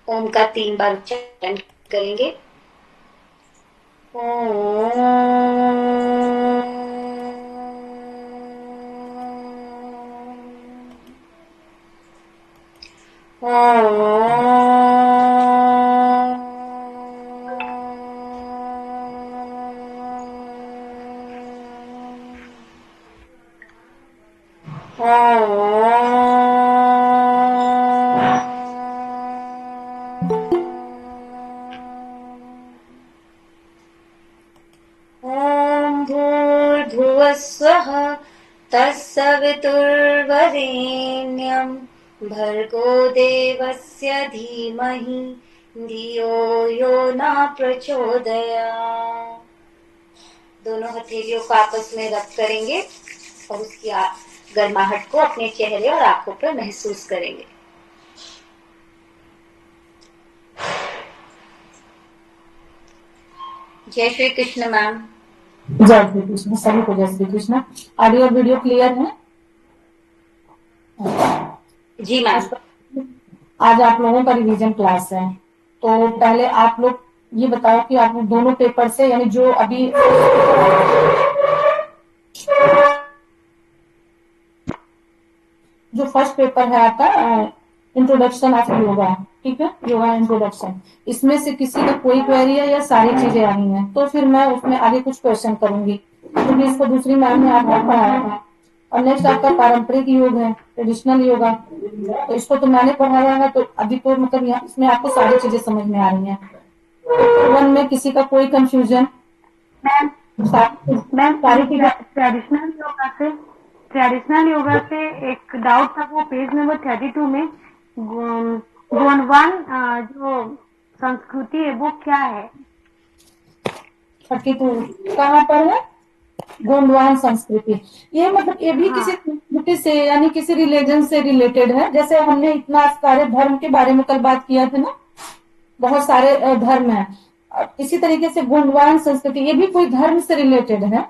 ओम का 3 बार उच्चारण करेंगे। ओम। ॐ भूर्भुवः स्वः तत्सवितुर्वरेण्यं भर्गो देवस्य धीमहि धियो यो न प्रचोदयात्। दोनों हथेलियों को आपस में रब करेंगे और उसकी गर्माहट को अपने चेहरे और आंखों पर महसूस करेंगे। जय श्री कृष्ण मैम। जय श्री कृष्ण। सभी को जय श्री कृष्ण। ऑडियो और वीडियो क्लियर है? जी मैम। आज आप लोगों का रिवीजन क्लास है, तो पहले आप लोग ये बताओ कि आप दोनों पेपर से, यानी जो अभी जो फर्स्ट पेपर है आपका इंट्रोडक्शन ऑफ योगा, ठीक है, योगा इंट्रोडक्शन, इसमें से किसी का कोई क्वेरी है या सारी चीजें आई हैं, तो फिर मैं उसमें आगे कुछ क्वेश्चन करूंगी, क्योंकि इसको दूसरी मैम ने आपको पढ़ाया था। और नेक्स्ट आपका पारंपरिक योग है, ट्रेडिशनल योगा, तो इसको तो मैंने पढ़ाया है, तो अभी तो मतलब यहाँ इसमें आपको सारी चीजें समझ में आ रही हैं। वन में किसी का कोई कंफ्यूजन? मैम सारी चीजें ट्रेडिशनल योगा से एक डाउट था, वो पेज नंबर 32 में गोंडवान जो संस्कृति है वो क्या है? 32 कहाँ पर है? गोंडवान संस्कृति। ये मतलब ये भी किसी हाँ। संस्कृति से, यानी किसी रिलीजन से रिलेटेड है। जैसे हमने इतना सारे धर्म के बारे में कल बात किया था ना, बहुत सारे धर्म है, इसी तरीके से गोंडवान संस्कृति ये भी कोई धर्म से रिलेटेड है।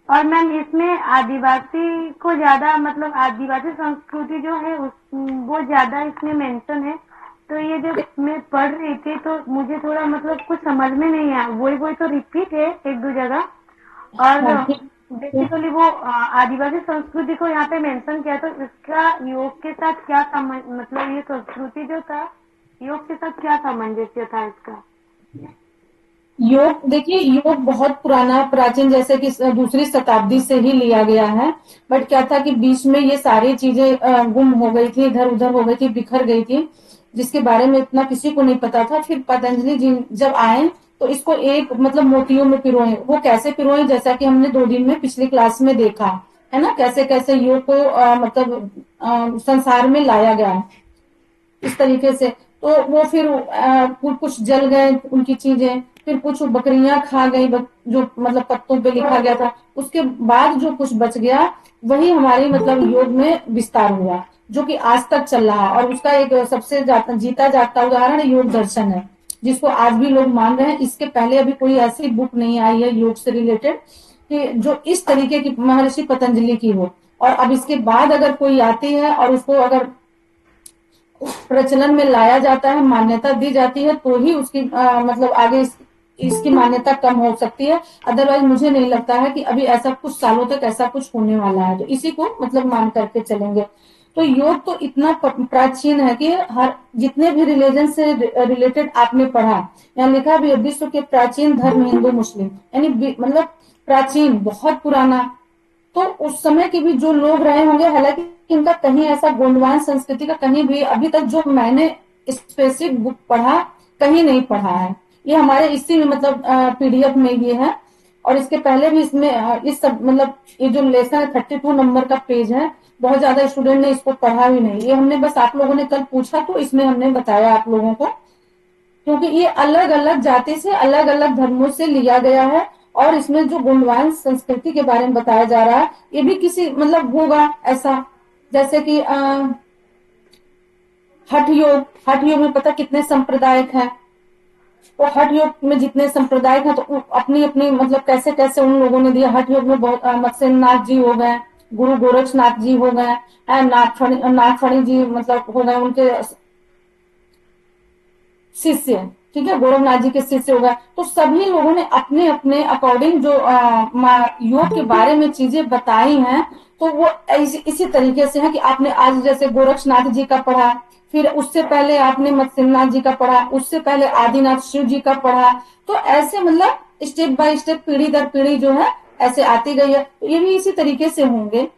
और मैम इसमें आदिवासी को ज्यादा, मतलब आदिवासी संस्कृति जो है वो ज्यादा इसमें मेंशन है। तो ये जब मैं पढ़ रही थी तो मुझे थोड़ा मतलब कुछ समझ में नहीं आया, वही तो रिपीट है एक दो जगह। और बेसिकली वो आदिवासी संस्कृति को यहाँ पे मेंशन किया, तो इसका योग के साथ क्या मतलब ये संस्कृति जो था योग के साथ क्या सामंजस्य था इसका? योग देखिए, योग बहुत पुराना प्राचीन, जैसे कि दूसरी शताब्दी से ही लिया गया है। बट क्या था कि बीच में ये सारी चीजें गुम हो गई थी, इधर उधर हो गई थी, बिखर गई थी, जिसके बारे में इतना किसी को नहीं पता था। फिर पतंजलि जी जब आए तो इसको एक मतलब मोतियों में पिरोए। वो कैसे पिरोए, जैसा कि हमने 2 दिन में पिछली क्लास में देखा है ना, कैसे कैसे योग को मतलब संसार में लाया गया इस तरीके से। तो वो फिर कुछ जल गए उनकी चीजें, फिर कुछ बकरियां खा गई, जो मतलब पत्तों पे लिखा गया था। उसके बाद जो कुछ बच गया वही हमारे मतलब योग में विस्तार हुआ, जो कि आज तक चल रहा है। और उसका एक सबसे जीता जागता उदाहरण योग दर्शन है, जिसको आज भी लोग मान रहे हैं। इसके पहले अभी कोई ऐसी बुक नहीं आई है योग से रिलेटेड कि जो इस तरीके की महर्षि पतंजलि की हो। और अब इसके बाद अगर कोई आती है और उसको अगर प्रचलन में लाया जाता है, मान्यता दी जाती है, तो ही उसकी मतलब आगे इसकी मान्यता कम हो सकती है। अदरवाइज मुझे नहीं लगता है कि अभी ऐसा कुछ सालों तक ऐसा कुछ होने वाला है, तो इसी को मतलब मान करके चलेंगे। तो योग तो इतना प्राचीन है कि हर जितने भी रिलीजन से रिलेटेड आपने पढ़ा, यहाँ लिखा भी है विश्व के प्राचीन धर्म हिंदू मुस्लिम, यानी मतलब प्राचीन बहुत पुराना। तो उस समय के भी जो लोग रहे होंगे, हालांकि इनका कहीं ऐसा गोंडवान संस्कृति का कहीं भी अभी तक जो मैंने स्पेसिफिक बुक पढ़ा कहीं नहीं पढ़ा है। ये हमारे इसी में मतलब पीडीएफ में ये है। और इसके पहले भी इसमें इस सब मतलब ये जो लेसन है 32 नंबर का पेज है, बहुत ज्यादा स्टूडेंट ने इसको पढ़ा भी नहीं। ये हमने बस आप लोगों ने कल पूछा तो इसमें हमने बताया आप लोगों को, क्योंकि ये अलग अलग जाति से अलग अलग धर्मों से लिया गया है। और इसमें जो गोंडवान संस्कृति के बारे में बताया जा रहा है, ये भी किसी मतलब होगा ऐसा, जैसे कि हठ योग में पता कितने संप्रदायिक हैं। तो हठ योग में जितने संप्रदायिक हैं, तो अपनी अपनी मतलब कैसे कैसे उन लोगों ने दिया। हठ योग में बहुत मत्स्यनाथ जी हो गए, गुरु गोरक्षनाथ जी हो गए, नागफणी जी मतलब हो गए, उनके शिष्य, ठीक है, गोरखनाथ जी के शिष्य हो गए। तो सभी लोगों ने अपने अपने अकॉर्डिंग जो योग के बारे में चीजें बताई हैं, तो वो इसी तरीके से है कि आपने आज जैसे गोरक्षनाथ जी का पढ़ा, फिर उससे पहले आपने मत्स्यनाथ जी का पढ़ा, उससे पहले आदिनाथ शिव जी का पढ़ा। तो ऐसे मतलब स्टेप बाय स्टेप, पीढ़ी दर पीढ़ी जो है ऐसे आती गई है। तो ये भी इसी तरीके से होंगे।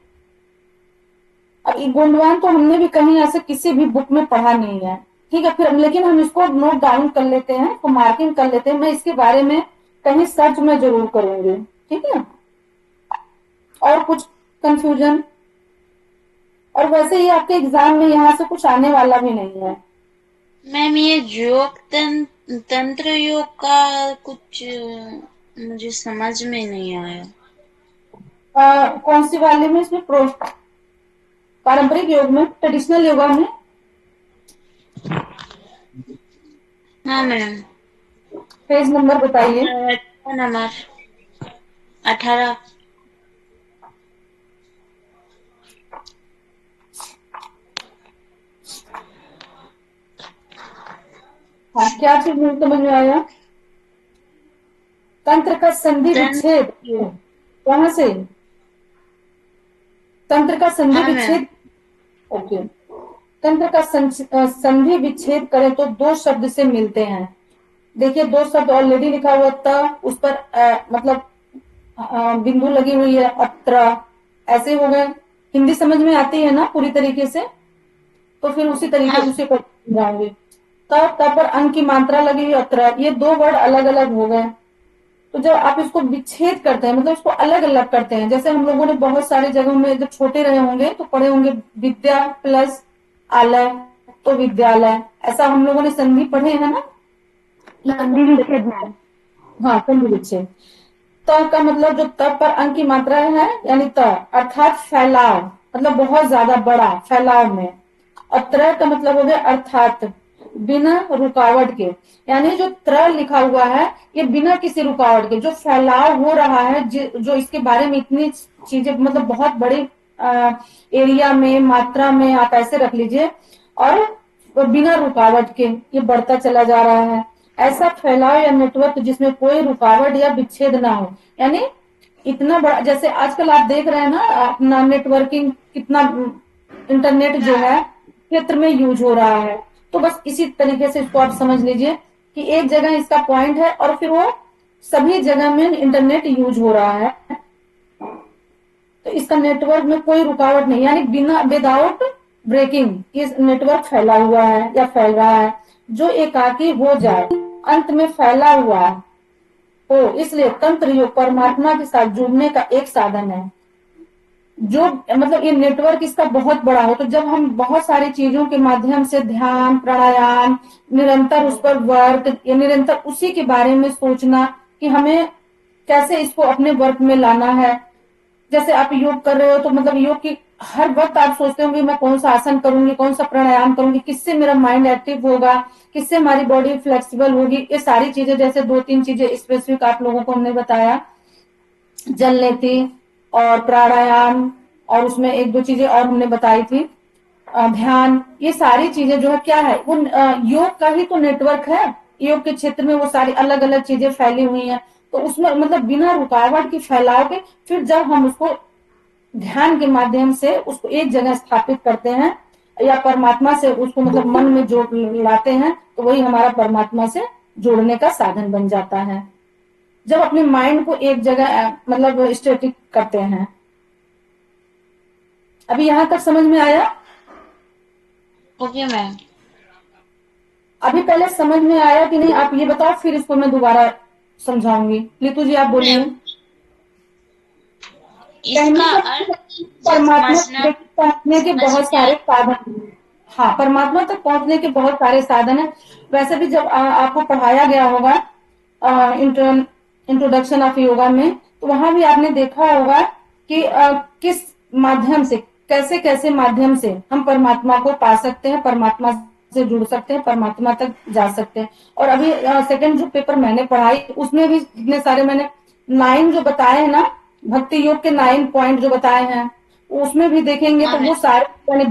अब ये गोंडवान तो हमने भी कहीं ऐसे किसी भी बुक में पढ़ा नहीं है, ठीक है, फिर लेकिन हम इसको नोट डाउन कर लेते हैं, तो मार्किंग कर लेते हैं। मैं इसके बारे में कहीं सर्च में जरूर करूंगी, ठीक है। और कुछ कंफ्यूजन? और वैसे ही आपके एग्जाम में यहाँ से कुछ आने वाला भी नहीं है। मैम ये योग तंत्र योग का कुछ मुझे समझ में नहीं आया। कौन सी वाले में? इसमें पारंपरिक योग में, ट्रेडिशनल योगा में? हाँ मैम। पेज नंबर बताइए। नंबर 18। हाँ, क्या चीज मुझे समझ में आया? तंत्र का संधि विच्छेद कहाँ से? तंत्र का संधि हाँ मैम। विच्छेद, ओके। तंत्र का संधि विच्छेद करें तो दो शब्द से मिलते हैं। देखिए, दो शब्द ऑलरेडी लिखा हुआ था, उस पर मतलब बिंदु लगी हुई है, अत्र, ऐसे हो गए। हिंदी समझ में आती है ना पूरी तरीके से? तो फिर उसी तरीके हाँ। उसी पर जाएंगे। तब पर अंक की मात्रा लगी हुई, अत्र, ये दो वर्ड अलग अलग हो गए। तो जब आप इसको विच्छेद करते हैं, मतलब इसको अलग अलग करते हैं, जैसे हम लोगों ने बहुत सारे जगहों में जब छोटे रहे होंगे तो पढ़े होंगे, विद्या प्लस आलय तो विद्यालय, ऐसा हम लोगों ने संधि पढ़े है ना? संधि विच्छेद मैम। हाँ, संधि विच्छेद। त का मतलब जो तब पर अंक की मात्रा है, यानी त अर्थात फैलाव, मतलब बहुत ज्यादा बड़ा फैलाव में। और त्र का मतलब हो गया अर्थात बिना रुकावट के, यानी जो त्र लिखा हुआ है ये बिना किसी रुकावट के जो फैलाव हो रहा है, जो इसके बारे में इतनी चीजें, मतलब बहुत बड़े एरिया में, मात्रा में, आप ऐसे रख लीजिए, और बिना रुकावट के ये बढ़ता चला जा रहा है। ऐसा फैलाव या नेटवर्क जिसमें कोई रुकावट या विच्छेद ना हो, यानी इतना बड़ा, जैसे आजकल आप देख रहे हैं ना अपना नेटवर्किंग कितना, इंटरनेट जो है क्षेत्र में यूज हो रहा है। तो बस इसी तरीके से इसको आप समझ लीजिए कि एक जगह इसका पॉइंट है और फिर वो सभी जगह में इंटरनेट यूज हो रहा है। तो इसका नेटवर्क में कोई रुकावट नहीं, यानी बिना, विदाउट ब्रेकिंग ये नेटवर्क फैला हुआ है या फैल रहा है। जो एकाकी हो जाए, अंत में फैला हुआ है, तो इसलिए तंत्र योग परमात्मा के साथ जुड़ने का एक साधन है। जो मतलब ये नेटवर्क इसका बहुत बड़ा हो, तो जब हम बहुत सारी चीजों के माध्यम से ध्यान, प्राणायाम, निरंतर उस पर वर्क, या निरंतर उसी के बारे में सोचना कि हमें कैसे इसको अपने वर्क में लाना है। जैसे आप योग कर रहे हो तो मतलब योग की हर वक्त आप सोचते होंगे मैं कौन सा आसन करूंगी, कौन सा प्राणायाम करूंगी, किससे मेरा माइंड एक्टिव होगा, किससे हमारी बॉडी फ्लेक्सिबल होगी। ये सारी चीजें, जैसे 2-3 चीजें स्पेसिफिक आप लोगों को हमने बताया, जल नीति और प्राणायाम, और उसमें 1-2 चीजें और हमने बताई थी, ध्यान, ये सारी चीजें जो है क्या है, वो योग का ही तो नेटवर्क है। योग के क्षेत्र में वो सारी अलग अलग चीजें फैली हुई हैं, तो उसमें मतलब बिना रुकावट की फैलाव के, फिर जब हम उसको ध्यान के माध्यम से उसको एक जगह स्थापित करते हैं या परमात्मा से उसको मतलब मन में जोड़ लाते हैं, तो वही हमारा परमात्मा से जोड़ने का साधन बन जाता है। जब अपने माइंड को एक जगह मतलब स्टेटिक करते हैं। अभी यहां तक समझ में आया? Okay ma'am. अभी पहले समझ में आया कि नहीं, आप ये बताओ, फिर इसको मैं दोबारा समझाऊंगी। लितू जी आप बोलिए। इसका अर्थ परमात्मा समझना, तक पहुंचने के बहुत सारे साधन, हाँ, परमात्मा तक पहुंचने के बहुत सारे साधन है। वैसे भी जब आपको पढ़ाया गया होगा इंट्रोडक्शन ऑफ योगा में, तो वहां भी आपने देखा होगा कि किस माध्यम से, कैसे कैसे माध्यम से हम परमात्मा को पा सकते हैं, परमात्मा से जुड़ सकते हैं, परमात्मा तक जा सकते हैं। और अभी सेकंड जो पेपर मैंने पढ़ाई उसमें भी इतने सारे मैंने 9 जो बताए हैं ना, भक्ति योग के 9 पॉइंट जो बताए हैं, उसमें भी देखेंगे हाँ तो वो मैम। सारे यानी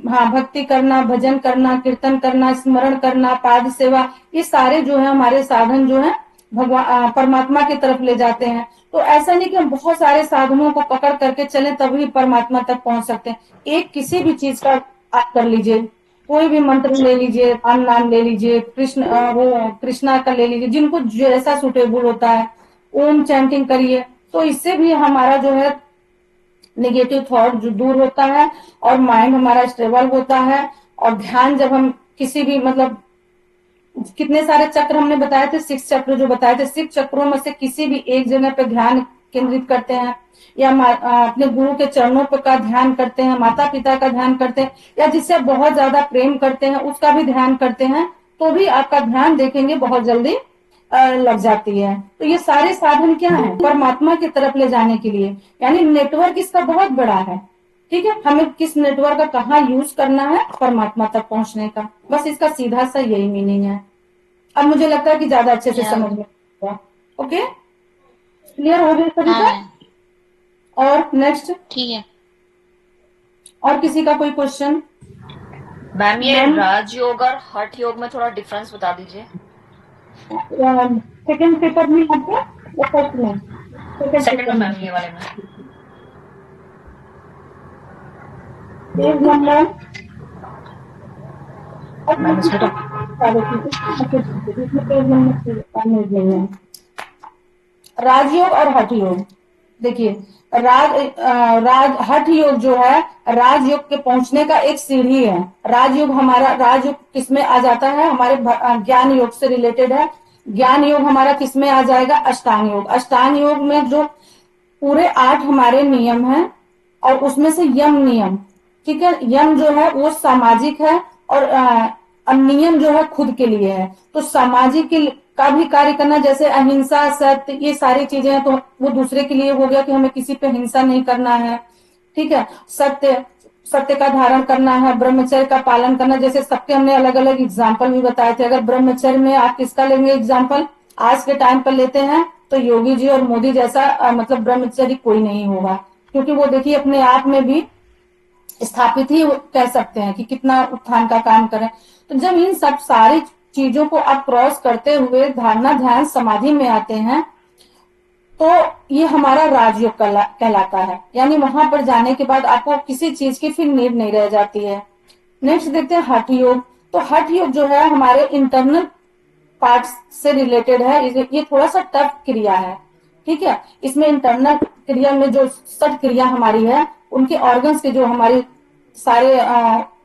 हाँ, भक्ति करना, भजन करना, कीर्तन करना, स्मरण करना, पाद सेवा, ये सारे जो है हमारे साधन जो है भगवान परमात्मा की तरफ ले जाते हैं। तो ऐसा नहीं कि हम बहुत सारे साधनों को पकड़ करके चलें तभी परमात्मा तक पहुंच सकते हैं। एक किसी भी चीज का आप कर लीजिए, कोई भी मंत्र ले लीजिए, राम नाम ले लीजिए, कृष्ण वो कृष्णा का ले लीजिए, जिनको जैसा सुटेबल होता है, ओम चैंटिंग करिए, तो इससे भी हमारा जो है नेगेटिव थॉट जो दूर होता है और माइंड हमारा स्टेबल होता है। और ध्यान जब हम किसी भी मतलब कितने सारे चक्र हमने बताए थे, 6 चक्र जो बताए थे, 6 चक्रों में से किसी भी एक जगह पे ध्यान केंद्रित करते हैं, या अपने गुरु के चरणों पर का ध्यान करते हैं, माता पिता का ध्यान करते हैं, या जिससे बहुत ज्यादा प्रेम करते हैं उसका भी ध्यान करते हैं, तो भी आपका ध्यान देखेंगे बहुत जल्दी लग जाती है। तो ये सारे साधन क्या है, परमात्मा की तरफ ले जाने के लिए, यानी नेटवर्क इसका बहुत बड़ा है। ठीक है, हमें किस नेटवर्क का कहाँ यूज करना है परमात्मा तक पहुंचने का, बस इसका सीधा सा यही मीनिंग है। अब मुझे लगता है कि ज्यादा अच्छे से समझ में आया। ओके, क्लियर हो गया सभी हाँ का? मैम। और नेक्स्ट, ठीक है। और किसी का कोई क्वेश्चन? मैम ये मैम राजयोग और हठ योग में थोड़ा डिफरेंस बता दीजिए। सेकंड पेपर में आपको या फर्स्ट में? सेकंड में मैम, ये वाले में। पेज नंबर मैम इसमें तो राजयोग और हठ योग। देखिए, हठ योग जो है राजयोग के पहुंचने का एक सीढ़ी है। राजयोग किसमें आ जाता है, हमारे ज्ञान योग से रिलेटेड है। ज्ञान योग हमारा किसमें आ जाएगा, अष्टांग योग। अष्टांग योग में जो पूरे 8 हमारे नियम हैं, और उसमें से यम नियम, ठीक है, यम जो है वो सामाजिक है, और नियम जो है खुद के लिए है। तो सामाजिक का भी कार्य करना, जैसे अहिंसा, सत्य, ये सारी चीजें हैं, तो वो दूसरे के लिए हो गया कि हमें किसी पे हिंसा नहीं करना है। ठीक है, सत्य का धारण करना है, ब्रह्मचर्य का पालन करना। जैसे सबके हमने अलग अलग एग्जाम्पल भी बताए थे। अगर ब्रह्मचर्य में आप किसका लेंगे एग्जाम्पल, आज के टाइम पर लेते हैं तो योगी जी और मोदी जैसा मतलब ब्रह्मचर्य कोई नहीं होगा, क्योंकि वो देखिए अपने आप में भी स्थापित ही कह सकते हैं कि कितना उत्थान का काम करें। तो जब इन सब सारी चीजों को आप क्रॉस करते हुए धारणा, ध्यान, समाधि में आते हैं, तो ये हमारा राजयोग कहलाता है। यानी वहां पर जाने के बाद आपको किसी चीज की फिर नीड नहीं रह जाती है। नेक्स्ट देखते हैं हठ योग। तो हठ योग जो है हमारे इंटरनल पार्ट से रिलेटेड है। ये थोड़ा सा टफ क्रिया है। ठीक है, इसमें इंटरनल क्रिया में जो सठ क्रिया हमारी है, उनके ऑर्गन्स के जो हमारे सारे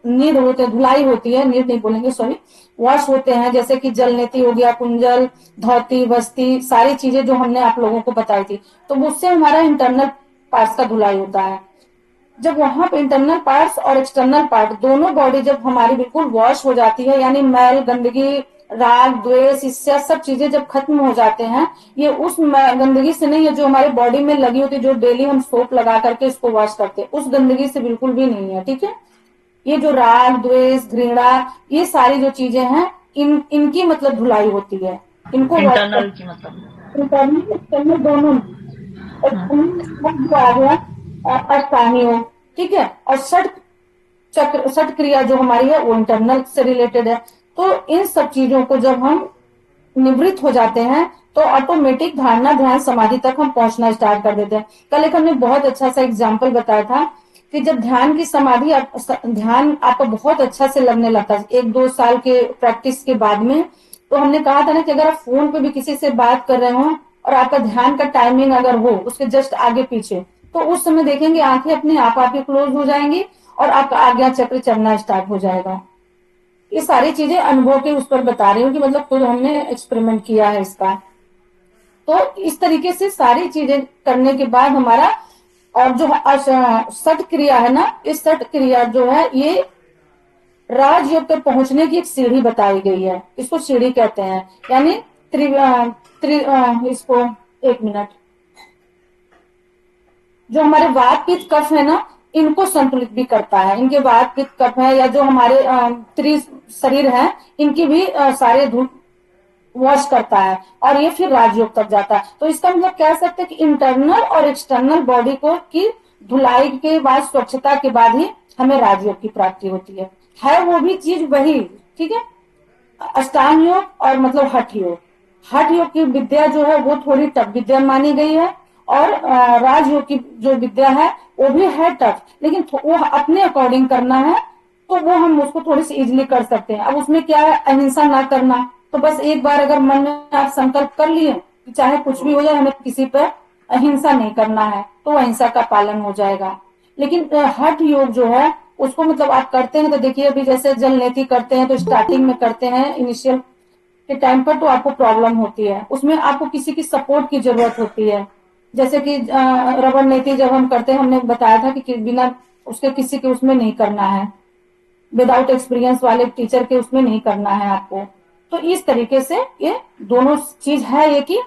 नीड होते हैं, धुलाई होती है, नीड नहीं बोलेंगे सॉरी, वॉश होते हैं, जैसे कि जल नेति हो गया, कुंजल, धोती, बस्ती, सारी चीजें जो हमने आप लोगों को बताई थी, तो उससे हमारा इंटरनल पार्ट्स का धुलाई होता है। जब वहां पे इंटरनल पार्ट्स और एक्सटर्नल पार्ट दोनों बॉडी जब हमारी बिल्कुल वॉश हो जाती है, यानी मैल, गंदगी, राग, द्वेष, ईर्ष्या, सब चीजें जब खत्म हो जाते हैं, ये उस गंदगी से नहीं है जो हमारी बॉडी में लगी होती है, जो डेली हम सोप लगा करके इसको वॉश करते हैं, उस गंदगी से बिल्कुल भी नहीं है। ठीक है, ये जो राग, द्वेष, घृणा, ये सारी जो चीजें हैं, इनकी मतलब धुलाई होती है, इनको इंटरनल की मतलब इंटरनल दोनों आ गया अष्टांग योग। ठीक है, और षट क्रिया जो हमारी है वो इंटरनल से रिलेटेड है। तो इन सब चीजों को जब हम निवृत्त हो जाते हैं तो ऑटोमेटिक धारणा, ध्यान, समाधि तक हम पहुंचना स्टार्ट कर देते हैं। कल एक हमने बहुत अच्छा सा एग्जाम्पल बताया था कि जब ध्यान की समाधि, ध्यान आपको बहुत अच्छा से लगने लगता है 1-2 साल के प्रैक्टिस के बाद में, तो हमने कहा था ना कि अगर आप फोन पे भी किसी से बात कर रहे हो और आपका ध्यान का टाइमिंग अगर हो उसके जस्ट आगे पीछे, तो उस समय देखेंगे आंखें अपने आप आपके क्लोज हो जाएंगी और आपका आज्ञा चक्र चलना स्टार्ट हो जाएगा। ये सारी चीजें अनुभव के उस पर बता रही हूँ कि मतलब खुद हमने एक्सपेरिमेंट किया है इसका। तो इस तरीके से सारी चीजें करने के बाद हमारा, और जो षट क्रिया है ना, इस षट क्रिया जो है ये राजयोग तक पहुंचने की एक सीढ़ी बताई गई है, इसको सीढ़ी कहते हैं। यानी इसको एक मिनट, जो हमारे वात, पित्त, कफ है ना, इनको संतुलित भी करता है। इनके वात, पित्त, कफ है, या जो हमारे शरीर है, इनकी भी सारे धूल वॉश करता है, और ये फिर राजयोग तक जाता है। तो इसका मतलब कह सकते हैं कि इंटरनल और एक्सटर्नल बॉडी को की धुलाई के बाद, स्वच्छता के बाद ही हमें राजयोग की प्राप्ति होती है वो भी चीज वही, ठीक है। अष्टांग योग और मतलब हठ योग, हठ योग की विद्या जो है वो थोड़ी टफ विद्या मानी गई है, और राजयोग की जो विद्या है वो भी है टफ, लेकिन वो अपने अकॉर्डिंग करना है तो वो हम उसको थोड़ी सी इजिली कर सकते हैं। अब उसमें क्या है, अहिंसा ना करना, तो बस एक बार अगर मन में आप संकल्प कर लिए कि चाहे कुछ भी हो जाए हमें किसी पर अहिंसा नहीं करना है, तो अहिंसा का पालन हो जाएगा। लेकिन हठ योग जो है उसको मतलब आप करते हैं तो देखिए, अभी जैसे जल नेति करते हैं तो स्टार्टिंग में करते हैं इनिशियल के टाइम पर तो आपको प्रॉब्लम होती है, उसमें आपको किसी की सपोर्ट की जरूरत होती है। जैसे कि रबर नीति जब हम करते हैं, हमने बताया था कि बिना उसके किसी के उसमें नहीं करना है, विदाउट एक्सपीरियंस वाले टीचर के उसमें नहीं करना है आपको। तो इस तरीके से ये दोनों चीज है, ये कि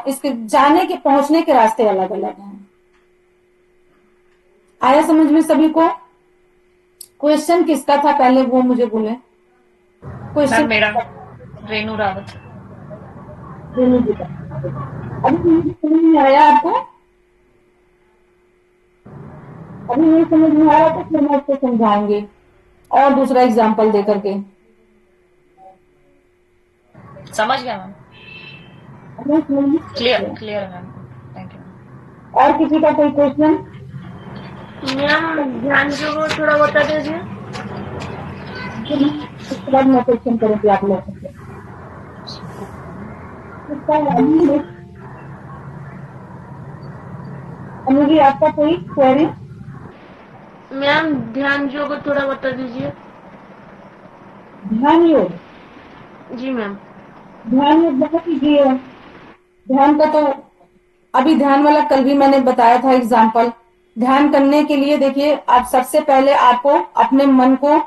इसके जाने के पहुंचने के रास्ते अलग अलग हैं। आया समझ में सभी को? क्वेश्चन किसका था पहले वो मुझे बोले। मैम क्वेश्चन मेरा रेनू रावत। रेनू जी का अभी मुझे समझ में आया आपको? अभी नहीं समझ में आया तो फिर मैं उसको समझाऊंगी और दूसरा एग्जाम्पल दे करके। समझ गया मैम, अभी समझ में क्लियर क्लियर है मैम, थैंक यू। और किसी का कोई क्वेश्चन? मैम ध्यान योग थोड़ा बता दीजिए। उसके बाद मैं क्वेश्चन करूंगी आप लोगों से। अनुजी आपका कोई क्वेरी? मैम ध्यान योग थोड़ा बता दीजिए। ध्यान योग, जी मैम। ध्यान योग बहुत इजी है। ध्यान का तो अभी ध्यान वाला कल भी मैंने बताया था एग्जाम्पल। ध्यान करने के लिए देखिए, आप सबसे पहले आपको अपने मन को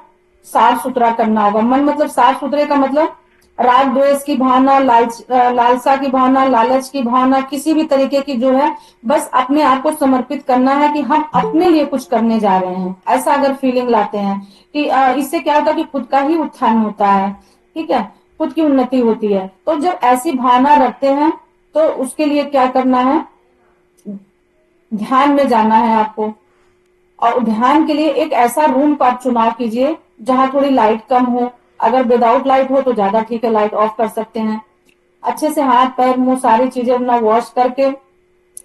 साफ सुथरा करना होगा। मन मतलब साफ सुथरे का मतलब राग द्वेष की भावना, लालसा की भावना, लालच की भावना, किसी भी तरीके की जो है, बस अपने आप को समर्पित करना है कि हम अपने लिए कुछ करने जा रहे हैं। ऐसा अगर फीलिंग लाते हैं कि इससे क्या होता है कि खुद का ही उत्थान होता है, ठीक है, खुद की उन्नति होती है। तो जब ऐसी भावना रखते हैं तो उसके लिए क्या करना है, ध्यान में जाना है आपको। और ध्यान के लिए एक ऐसा रूम का आप चुनाव कीजिए जहां थोड़ी लाइट कम हो। अगर विदाउट लाइट हो तो ज्यादा ठीक है, लाइट ऑफ कर सकते हैं। अच्छे से हाथ पैर मुंह सारी चीजें अपना वॉश करके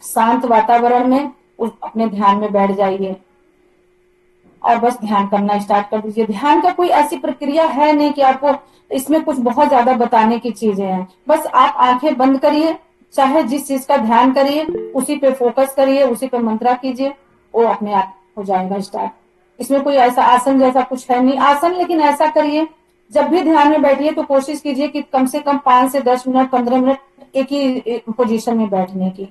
शांत वातावरण में अपने ध्यान में बैठ जाइए और बस ध्यान करना स्टार्ट कर दीजिए। ध्यान का कोई ऐसी प्रक्रिया है नहीं कि आपको इसमें कुछ बहुत ज्यादा बताने की चीजें हैं। बस आप आंखें बंद करिए, चाहे जिस चीज का ध्यान करिए उसी पे फोकस करिए, उसी पे मंत्रा कीजिए, वो अपने आप हो जाएगा स्टार्ट। इसमें कोई ऐसा आसन जैसा कुछ है नहीं आसन, लेकिन ऐसा करिए जब भी ध्यान में बैठिए तो कोशिश कीजिए कि कम से कम 5 से 10 मिनट 15 मिनट एक ही पोजीशन में बैठने की।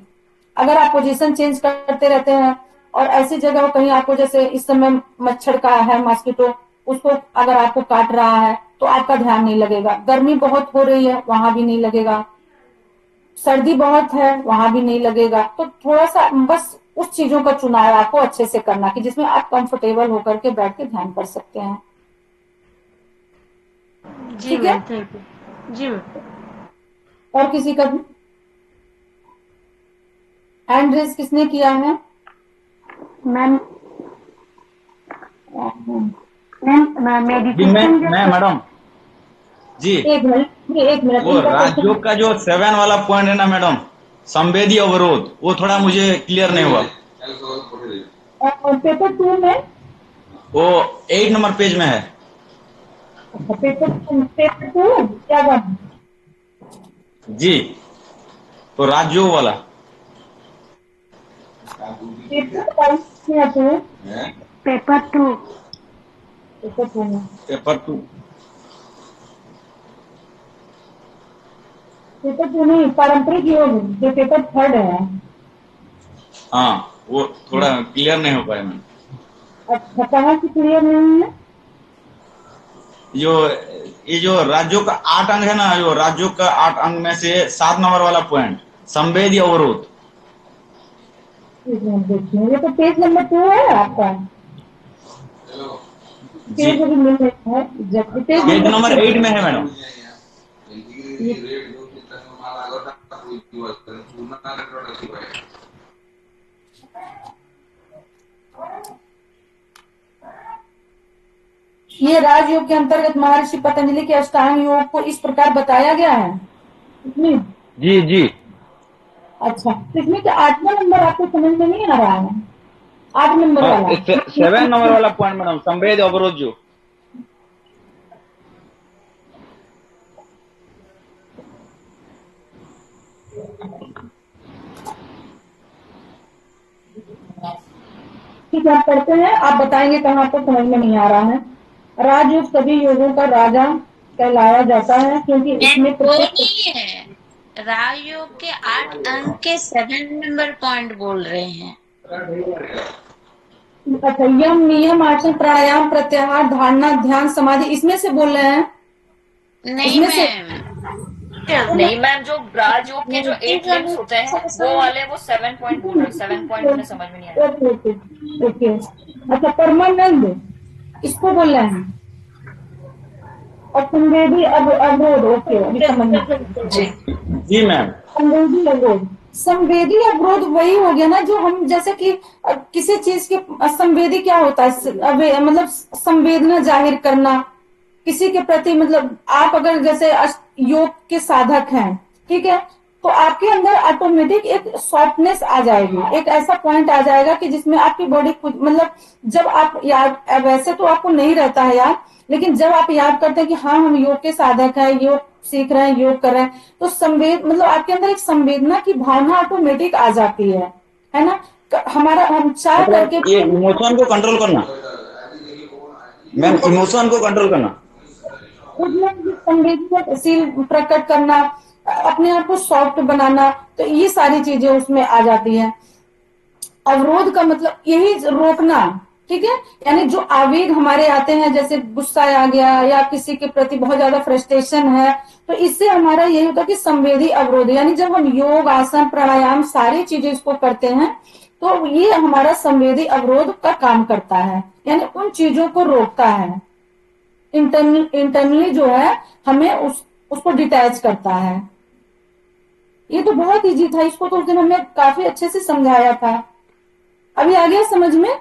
अगर आप पोजीशन चेंज करते रहते हैं और ऐसी जगह कहीं आपको, जैसे इस समय मच्छर का है, मॉस्किटो, उसको अगर आपको काट रहा है तो आपका ध्यान नहीं लगेगा। गर्मी बहुत हो रही है वहां भी नहीं लगेगा, सर्दी बहुत है वहां भी नहीं लगेगा। तो थोड़ा सा बस उस चीजों का चुनाव आपको अच्छे से करना कि जिसमें आप कंफर्टेबल होकर के बैठ के ध्यान कर सकते हैं। जी ठीक है, मैम, थैंक यू। जी मैम। और किसी का भी हैंड रेज किसने किया है? मैम मैम जी मेडिटेशन मैं मैडम जी, एक मिनट, एक मिनट, वो इनका क्वेश्चन। राजयोग का जो 7 वाला पॉइंट है ना मैडम, संवेदी अवरोध, वो थोड़ा मुझे क्लियर नहीं हुआ। पेपर 2 में, वो 8 नंबर पेज में है। पेपर 2 क्या बात है? जी, तो राजयोग वाला पेपर 1 या 2? पेपर 2। पेपर 2 में, पेपर 2। पेपर 2 नहीं, पारंपरिक योग जो पेपर 3 है। हाँ, वो थोड़ा क्लियर नहीं हो पाया मैम। अच्छा, कहाँ से क्लियर नहीं है? जो ये जो राज्यों का 8 अंग है ना, जो राज्यों का 8 अंग में से 7 नंबर वाला पॉइंट, संवेदी अवरोध। देखिए, ये तो पेज नंबर 2 है आपका। जी, पेज अभी मिल रहा है, जब पेज पेज नंबर नंबर 8 में है मैडम। ये राजयोग के अंतर्गत महर्षि पतंजलि के अष्टांग योग को इस प्रकार बताया गया है इसमें। जी जी। अच्छा, तो इसमें क्या 8वां नंबर आपको समझ में नहीं आ रहा है? 8 नंबर हाँ, वाला 7 नंबर वाला पॉइंट मैडम, संवेद अवरोध जो। ठीक है, आप पढ़ते हैं, आप बताएंगे कहाँ पर समझ में नहीं आ रहा है। राजयोग सभी योगों का राजा कहलाया जाता है क्योंकि इसमें वो प्रत्येक। नहीं है, राजयोग के 8 अंक के 7 नंबर पॉइंट बोल रहे हैं। अच्छा, यम नियम आसन प्राणायाम प्रत्याहार धारणा ध्यान समाधि इसमें से बोल रहे हैं? नहीं इसमें से मैम, नहीं मैम, जो राजयोग के जो 8 लिम्स होते हैं वो वाले वो 7 पॉइंट बोल रहे हैं। 7 पॉइंट उन्हें समझ में नहीं आया। Okay okay okay. अच्छा, परमानंद इसको बोल रहे हैं और संवेदी अवरोध। ओके, अभी समझ में। जी जी मैम। संवेदी अवरोध, संवेदी अवरोध वही हो गया ना जो हम जैसे कि किसी चीज के संवेदी क्या होता है? मतलब संवेदना जाहिर करना किसी के प्रति। मतलब आप अगर जैसे योग के साधक हैं, ठीक है, तो आपके अंदर ऑटोमेटिक एक सॉफ्टनेस आ जाएगी, एक ऐसा पॉइंट आ जाएगा कि जिसमें आपकी बॉडी कुछ मतलब जब आप याद, वैसे तो आपको नहीं रहता है याद, लेकिन जब आप याद करते हैं कि हाँ हम योग के साधक हैं, योग सीख रहे हैं, योग कर रहे हैं, तो संवेद मतलब आपके अंदर एक संवेदना की भावना ऑटोमेटिक आ जाती है ना। हमारा हम चाह करके ये इमोशन को कंट्रोल करना मैम, इमोशन को कंट्रोल करना, खुद में संवेदनशील प्रकट करना, अपने आप को सॉफ्ट बनाना, तो ये सारी चीजें उसमें आ जाती हैं। अवरोध का मतलब यही रोकना, ठीक है, यानी जो आवेग हमारे आते हैं, जैसे गुस्सा आ गया या किसी के प्रति बहुत ज्यादा फ्रस्ट्रेशन है, तो इससे हमारा यही होता है कि संवेदी अवरोध, यानी जब हम योग आसन प्राणायाम सारी चीजें इसको करते हैं तो ये हमारा संवेदी अवरोध का काम करता है, यानी उन चीजों को रोकता है। इंटरनली जो है हमें उसको डिटैच करता है। ये तो बहुत इजी था, इसको तो उस दिन हमने काफी अच्छे से समझाया था। अभी आ गया समझ में?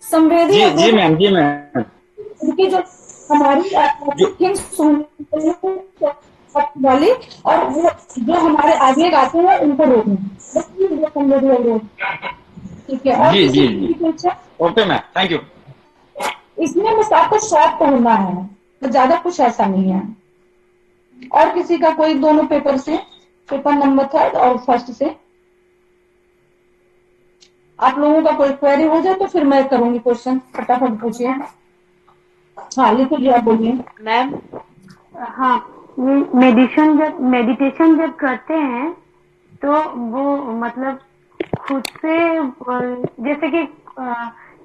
संवेदी जी जी मैम, जी मैम। उनकी जो हमारी वाली और वो जो हमारे आगे आते हैं उनको रोकना, संवेदी अवरोध। ठीक है, और जी जी किसी जी। Okay ma'am, thank you. इसमें बस आपको शॉर्ट पढ़ना है, तो ज्यादा कुछ ऐसा नहीं है। और किसी का कोई दोनों पेपर से, पेपर नंबर 3 और 1 से आप लोगों का कोई क्वेरी हो जाए तो फिर मैं करूंगी क्वेश्चन, फटाफट पूछिए। हाँ लिखो जी, आप बोलिए मैम। हाँ, मेडिटेशन जब करते हैं तो वो मतलब खुद से जैसे कि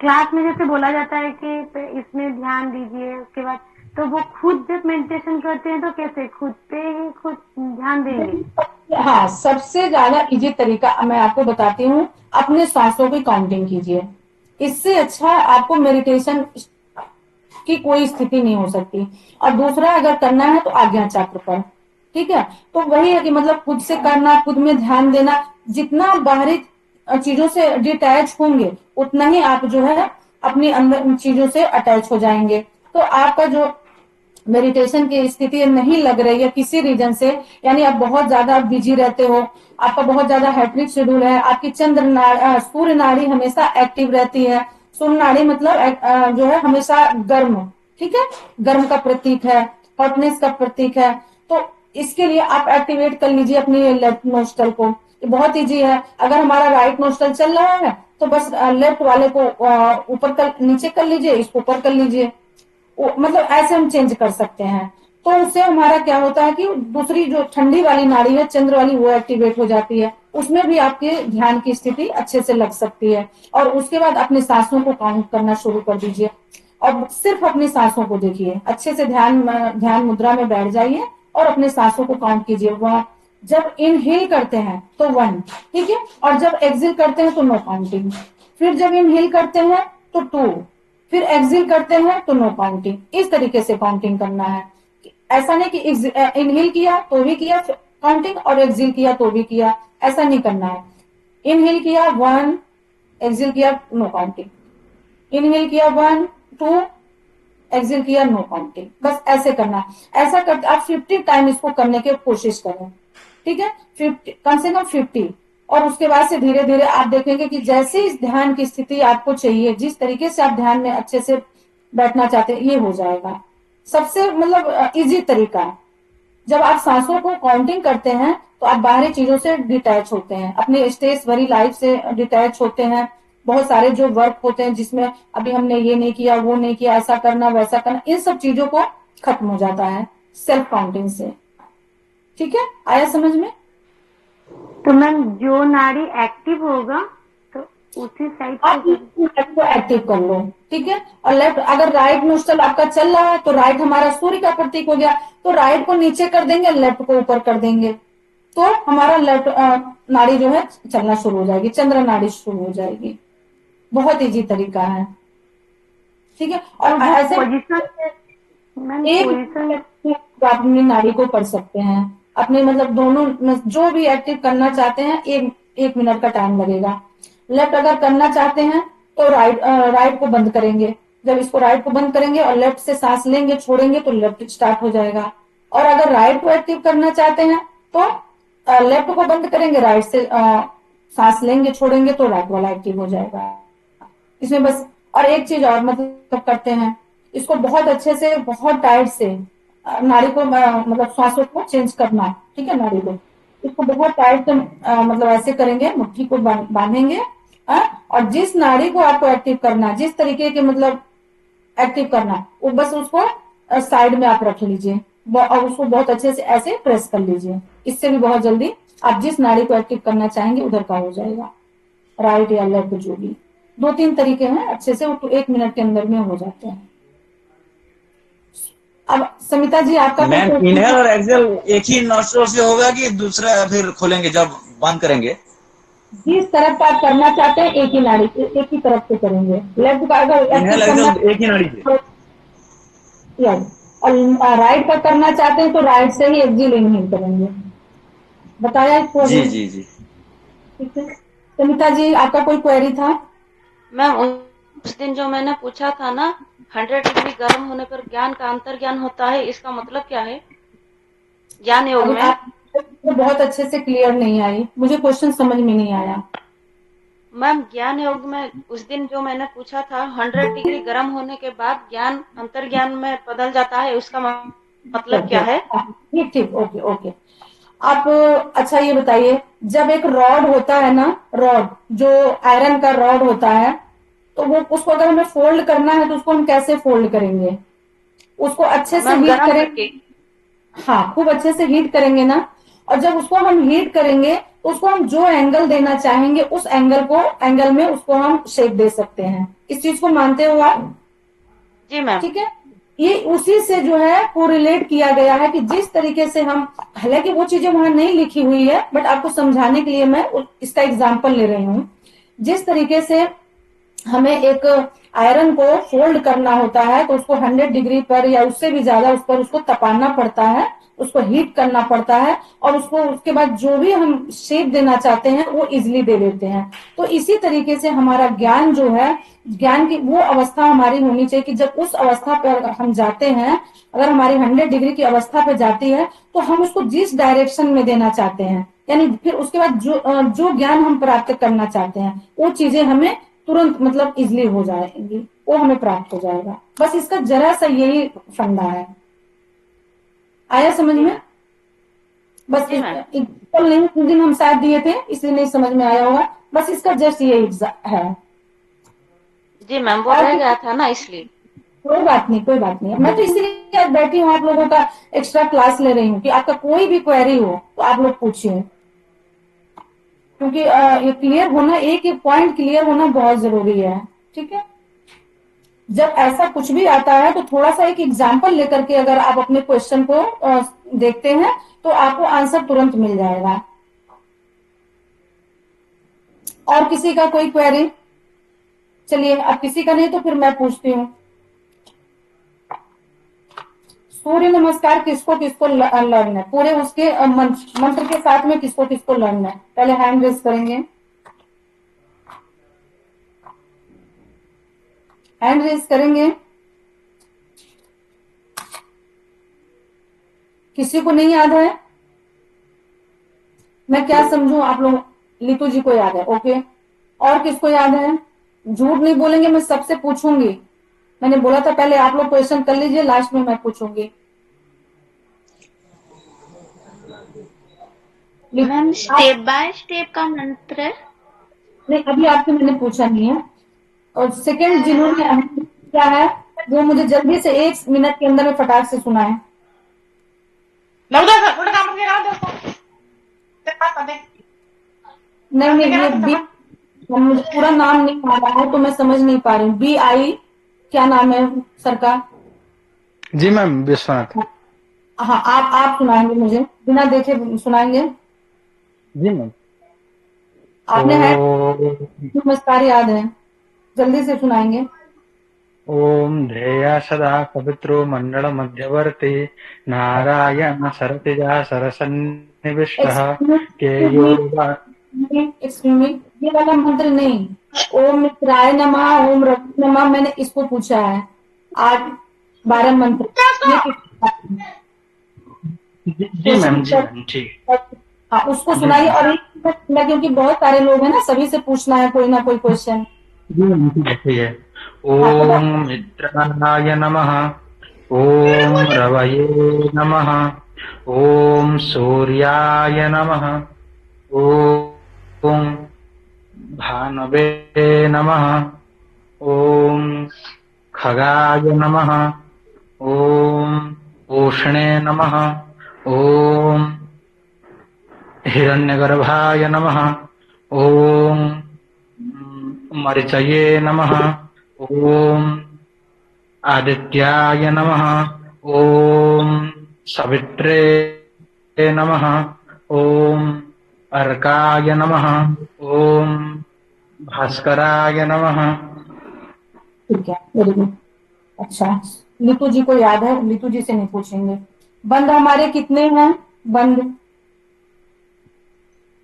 क्लास में जैसे बोला जाता है कि इसमें ध्यान दीजिए, उसके बाद तो वो खुद जब मेडिटेशन करते हैं तो कैसे खुद पे ही खुद ध्यान देंगे? हाँ, सबसे ज्यादा इजी तरीका मैं आपको बताती हूँ, अपने सांसों की काउंटिंग कीजिए। इससे अच्छा आपको मेडिटेशन की कोई स्थिति नहीं हो सकती। और दूसरा अगर करना है तो आज्ञा चक्र पर, ठीक है, तो वही है कि मतलब खुद से करना, खुद में ध्यान देना, जितना बाहरी चीजों से डिटैच होंगे उतना ही आप जो है अपने अंदर चीजों से अटैच हो जाएंगे। तो आपका जो मेडिटेशन की स्थिति नहीं लग रही है किसी रीजन से, यानी आप बहुत ज्यादा बिजी रहते हो, आपका बहुत ज्यादा हैट्रिक शेड्यूल है, आपकी सूर्य नाड़ी हमेशा एक्टिव रहती है। सूर्य नाड़ी मतलब जो है हमेशा गर्म, ठीक है, गर्म का प्रतीक है, हॉटनेस का प्रतीक है। तो इसके लिए आप एक्टिवेट कर लीजिए अपनी लेफ्ट नोस्टल को। बहुत इजी है, अगर हमारा राइट नोस्टल चल रहा है तो बस लेफ्ट वाले को ऊपर कर नीचे कर लीजिए, इसको ऊपर कर लीजिए, मतलब ऐसे हम चेंज कर सकते हैं। तो उससे हमारा क्या होता है कि दूसरी जो ठंडी वाली नाड़ी है चंद्र वाली, वो एक्टिवेट हो जाती है, उसमें भी आपके ध्यान की स्थिति अच्छे से लग सकती है। और उसके बाद अपने सांसों को काउंट करना शुरू कर दीजिए और सिर्फ अपनी सांसों को देखिए, अच्छे से ध्यान मुद्रा में बैठ जाइए और अपने सांसों को काउंट कीजिए। वह जब इनहेल करते हैं तो 1, ठीक है, और जब एक्सहेल करते हैं तो नो काउंटिंग, फिर जब इनहेल करते हैं तो 2, फिर एक्सहेल करते हैं तो नो काउंटिंग। इस तरीके से काउंटिंग करना है। ऐसा नहीं कि इनहेल किया तो भी किया काउंटिंग और एक्सहेल किया तो भी किया, ऐसा नहीं करना है। इनहेल किया 1, एक्सहेल किया नो काउंटिंग, इनहेल किया 1 2, एक्सेल किया, नो काउंटिंग, बस ऐसे करना। ऐसा करते आप 50 टाइम इसको करने की कोशिश करें, ठीक है, 50 कम से कम 50। और उसके बाद से धीरे धीरे आप देखेंगे कि जैसे इस ध्यान की स्थिति आपको चाहिए, जिस तरीके से आप ध्यान में अच्छे से बैठना चाहते हैं, ये हो जाएगा। सबसे मतलब इजी तरीका है, जब आप सांसों को काउंटिंग करते हैं तो आप बाहरी चीजों से डिटैच होते हैं, अपने स्ट्रेस भरी लाइफ से डिटैच होते हैं। बहुत सारे जो वर्क होते हैं जिसमें अभी हमने ये नहीं किया, वो नहीं किया, ऐसा करना वैसा करना, इन सब चीजों को खत्म हो जाता है सेल्फ काउंटिंग से। ठीक है, आया समझ में? तो मैम जो नाड़ी एक्टिव होगा तो उसी साइड आप से लेफ्ट को एक्टिव कर लो, ठीक है। और लेफ्ट, अगर राइट नोस्ट्रल आपका चल रहा है तो राइट हमारा सूर्य का प्रतीक हो गया, तो राइट को नीचे कर देंगे, लेफ्ट को ऊपर कर देंगे, तो हमारा लेफ्ट नाड़ी जो है चलना शुरू हो जाएगी, चंद्र नाड़ी शुरू हो जाएगी। बहुत इजी तरीका है, ठीक है। और ऐसे पोजीशन मैम एक पोजीशन आप अपनी नाड़ी को कर सकते हैं, अपने मतलब दोनों में जो भी एक्टिव करना चाहते हैं, एक मिनट का टाइम लगेगा। लेफ्ट अगर करना चाहते हैं तो राइट को बंद करेंगे, जब इसको राइट को बंद करेंगे और लेफ्ट से सांस लेंगे छोड़ेंगे तो लेफ्ट स्टार्ट हो जाएगा। और अगर राइट को एक्टिव करना चाहते हैं तो लेफ्ट को बंद करेंगे, राइट से सांस लेंगे छोड़ेंगे तो राइट वाला एक्टिव हो जाएगा। इसमें बस, और एक चीज और मतलब करते हैं, इसको बहुत अच्छे से बहुत टाइट से नाड़ी को मतलब श्वासों को चेंज करना, ठीक है, नाड़ी को इसको बहुत टाइट से मतलब ऐसे करेंगे, मुट्ठी को बांधेंगे, और जिस नाड़ी को आपको एक्टिव करना, जिस तरीके के मतलब एक्टिव करना, वो बस उसको साइड में आप रख लीजिए और उसको बहुत अच्छे से ऐसे प्रेस कर लीजिए। इससे भी बहुत जल्दी आप जिस नाड़ी को एक्टिव करना चाहेंगे उधर का हो जाएगा, राइट या लेफ्ट जो भी। 2-3 तरीके हैं, अच्छे से वो तो 1 मिनट के अंदर में हो जाते हैं। अब समिता जी आपका मैम इनहेल और एक्सेल एक ही नॉस्ट्रल से होगा कि दूसरा फिर खोलेंगे जब बंद करेंगे? जिस तरफ आप करना चाहते हैं एक ही नाड़ी से, एक ही तरफ से करेंगे। लेफ्ट का अगर इनहेल एक्टिव करना एक्सेल एक ही नाड़ी से? यस, और राइट का करना चाहते हैं तो राइट से ही एक्जिल इनहेल करेंगे। बताया इसको जी अभी? जी जी। ठीक है, समिता जी आपका कोई क्वेरी था? मैम उस दिन जो मैंने पूछा था ना, 100 डिग्री गर्म होने पर ज्ञान का अंतर्ज्ञान होता है, इसका मतलब क्या है ज्ञान योग अभी में? आप तो बहुत अच्छे से क्लियर नहीं आई, मुझे क्वेश्चन समझ में नहीं आया। मैम ज्ञान योग में उस दिन जो मैंने पूछा था, 100 डिग्री गर्म होने के बाद ज्ञान अंतर्ज्ञान में बदल जाता है, उसका मतलब क्या है? ठीक ठीक, ओके ओके। आप अच्छा ये बताइए, जब एक रॉड होता है ना, रॉड जो आयरन का रॉड होता है, तो वो उसको अगर हमें फोल्ड करना है तो उसको हम कैसे फोल्ड करेंगे? उसको अच्छे से मैम हीट गर्म करेंगे, करके। हाँ खूब अच्छे से हीट करेंगे ना, और जब उसको हम हीट करेंगे तो उसको हम जो एंगल देना चाहेंगे उस एंगल में उसको हम शेप दे सकते हैं। इस चीज को मानते हो आप? जी मैम। ठीक है, ये उसी से जो है कोरिलेट किया गया है कि जिस तरीके से हम, हालांकि वो चीजें वहां नहीं लिखी हुई है बट आपको समझाने के लिए मैं इसका एग्जाम्पल ले रही हूँ। जिस तरीके से हमें एक आयरन को फोल्ड करना होता है तो उसको 100 डिग्री पर या उससे भी ज्यादा उस पर उसको तपाना पड़ता है, उसको हीट करना पड़ता है, और उसको उसके बाद जो भी हम शेप देना चाहते हैं वो इजिली दे देते हैं। तो इसी तरीके से हमारा ज्ञान जो है, ज्ञान की वो अवस्था हमारी होनी चाहिए कि जब उस अवस्था पर हम जाते हैं, अगर हमारी 100 डिग्री की अवस्था पे जाती है तो हम उसको जिस डायरेक्शन में देना चाहते हैं, यानी फिर उसके बाद जो ज्ञान हम प्राप्त करना चाहते हैं वो चीजें हमें तुरंत मतलब इजिली हो जाएंगी, वो हमें प्राप्त हो जाएगा। बस इसका जरा सा यही फंडा है। आया समझ में? बस जी मैम। एग्जाम्पल नहीं उस दिन हम शायद दिए थे इसलिए नहीं समझ में आया होगा, बस इसका जस्ट ये है। जी मैम, वो रह गया था ना इसलिए। कोई बात नहीं, कोई बात नहीं, मैं तो इसीलिए आज बैठी हूँ आप लोगों का एक्स्ट्रा क्लास ले रही हूँ कि आपका कोई भी क्वेरी हो तो आप लोग पूछिए, क्योंकि ये क्लियर होना, एक एक पॉइंट क्लियर होना बहुत जरूरी है। ठीक है, जब ऐसा कुछ भी आता है तो थोड़ा सा एक एग्जाम्पल लेकर के अगर आप अपने क्वेश्चन को देखते हैं तो आपको आंसर तुरंत मिल जाएगा। और किसी का कोई क्वेरी? चलिए, अब किसी का नहीं तो फिर मैं पूछती हूँ। सूर्य नमस्कार किसको किसको लर्न है? पूरे उसके मंत्र के साथ में किसको किसको लर्न है? पहले हैंड रेस करेंगे, हैंड रेस करेंगे। किसी को नहीं याद है? मैं क्या समझूं आप लोग? लीतू जी को याद है, ओके। और किसको याद है? झूठ नहीं बोलेंगे, मैं सबसे पूछूंगी। मैंने बोला था पहले आप लोग क्वेश्चन कर लीजिए, लास्ट में मैं पूछूंगी। मैम स्टेप बाय स्टेप का मंत्र है? नहीं, अभी आपसे मैंने पूछा नहीं है। और सेकंड जिन्होंने क्या है वो मुझे जल्दी से 1 मिनट के अंदर में फटाक से सुनाए। नहीं नहीं, ये बी, मुझे पूरा नाम नहीं आ रहा है तो मैं समझ नहीं पा रही हूँ। BI क्या नाम है सर का? जी मैम, विश्वनाथ। हाँ, आप सुनाएंगे मुझे, बिना देखे सुनाएंगे? जी मैम। आपने है नमस्कार याद है, जल्दी से सुनाएंगे। ओम ध्येया सदा पवित्रो मंडल मध्यवर्ती नारायण सरतिजा सरसन्निविष्टः ये वाला मंत्र नहीं। ओम मित्राय नमः, ओम रवि नमः, मैंने इसको पूछा है। 8-12 मंत्र जी मैम, जी मैम, ठीक। हाँ, उसको सुनाइए। और एक क्योंकि बहुत सारे लोग हैं ना, सभी से पूछना है कोई ना कोई क्वेश्चन। जी मैम, ठीक है। ओम मित्राय नमः, ओम रवये नमः, ओम सूर्याय नमः, ओम भानवे नमः, ओम खगाय नमः, ओम उष्णे नमः, ओम हिरण्यगर्भाय नमः, ओम मरिचये नमः, ओम आदित्याय नमः, ओम सवित्रे नमः, ओम अर्काय नमः, ओम भास्कराय नमः। ठीक है, वेरी गुड। अच्छा, नीतू जी को याद है, नीतू जी से नहीं पूछेंगे। बंद हमारे कितने हैं? बंद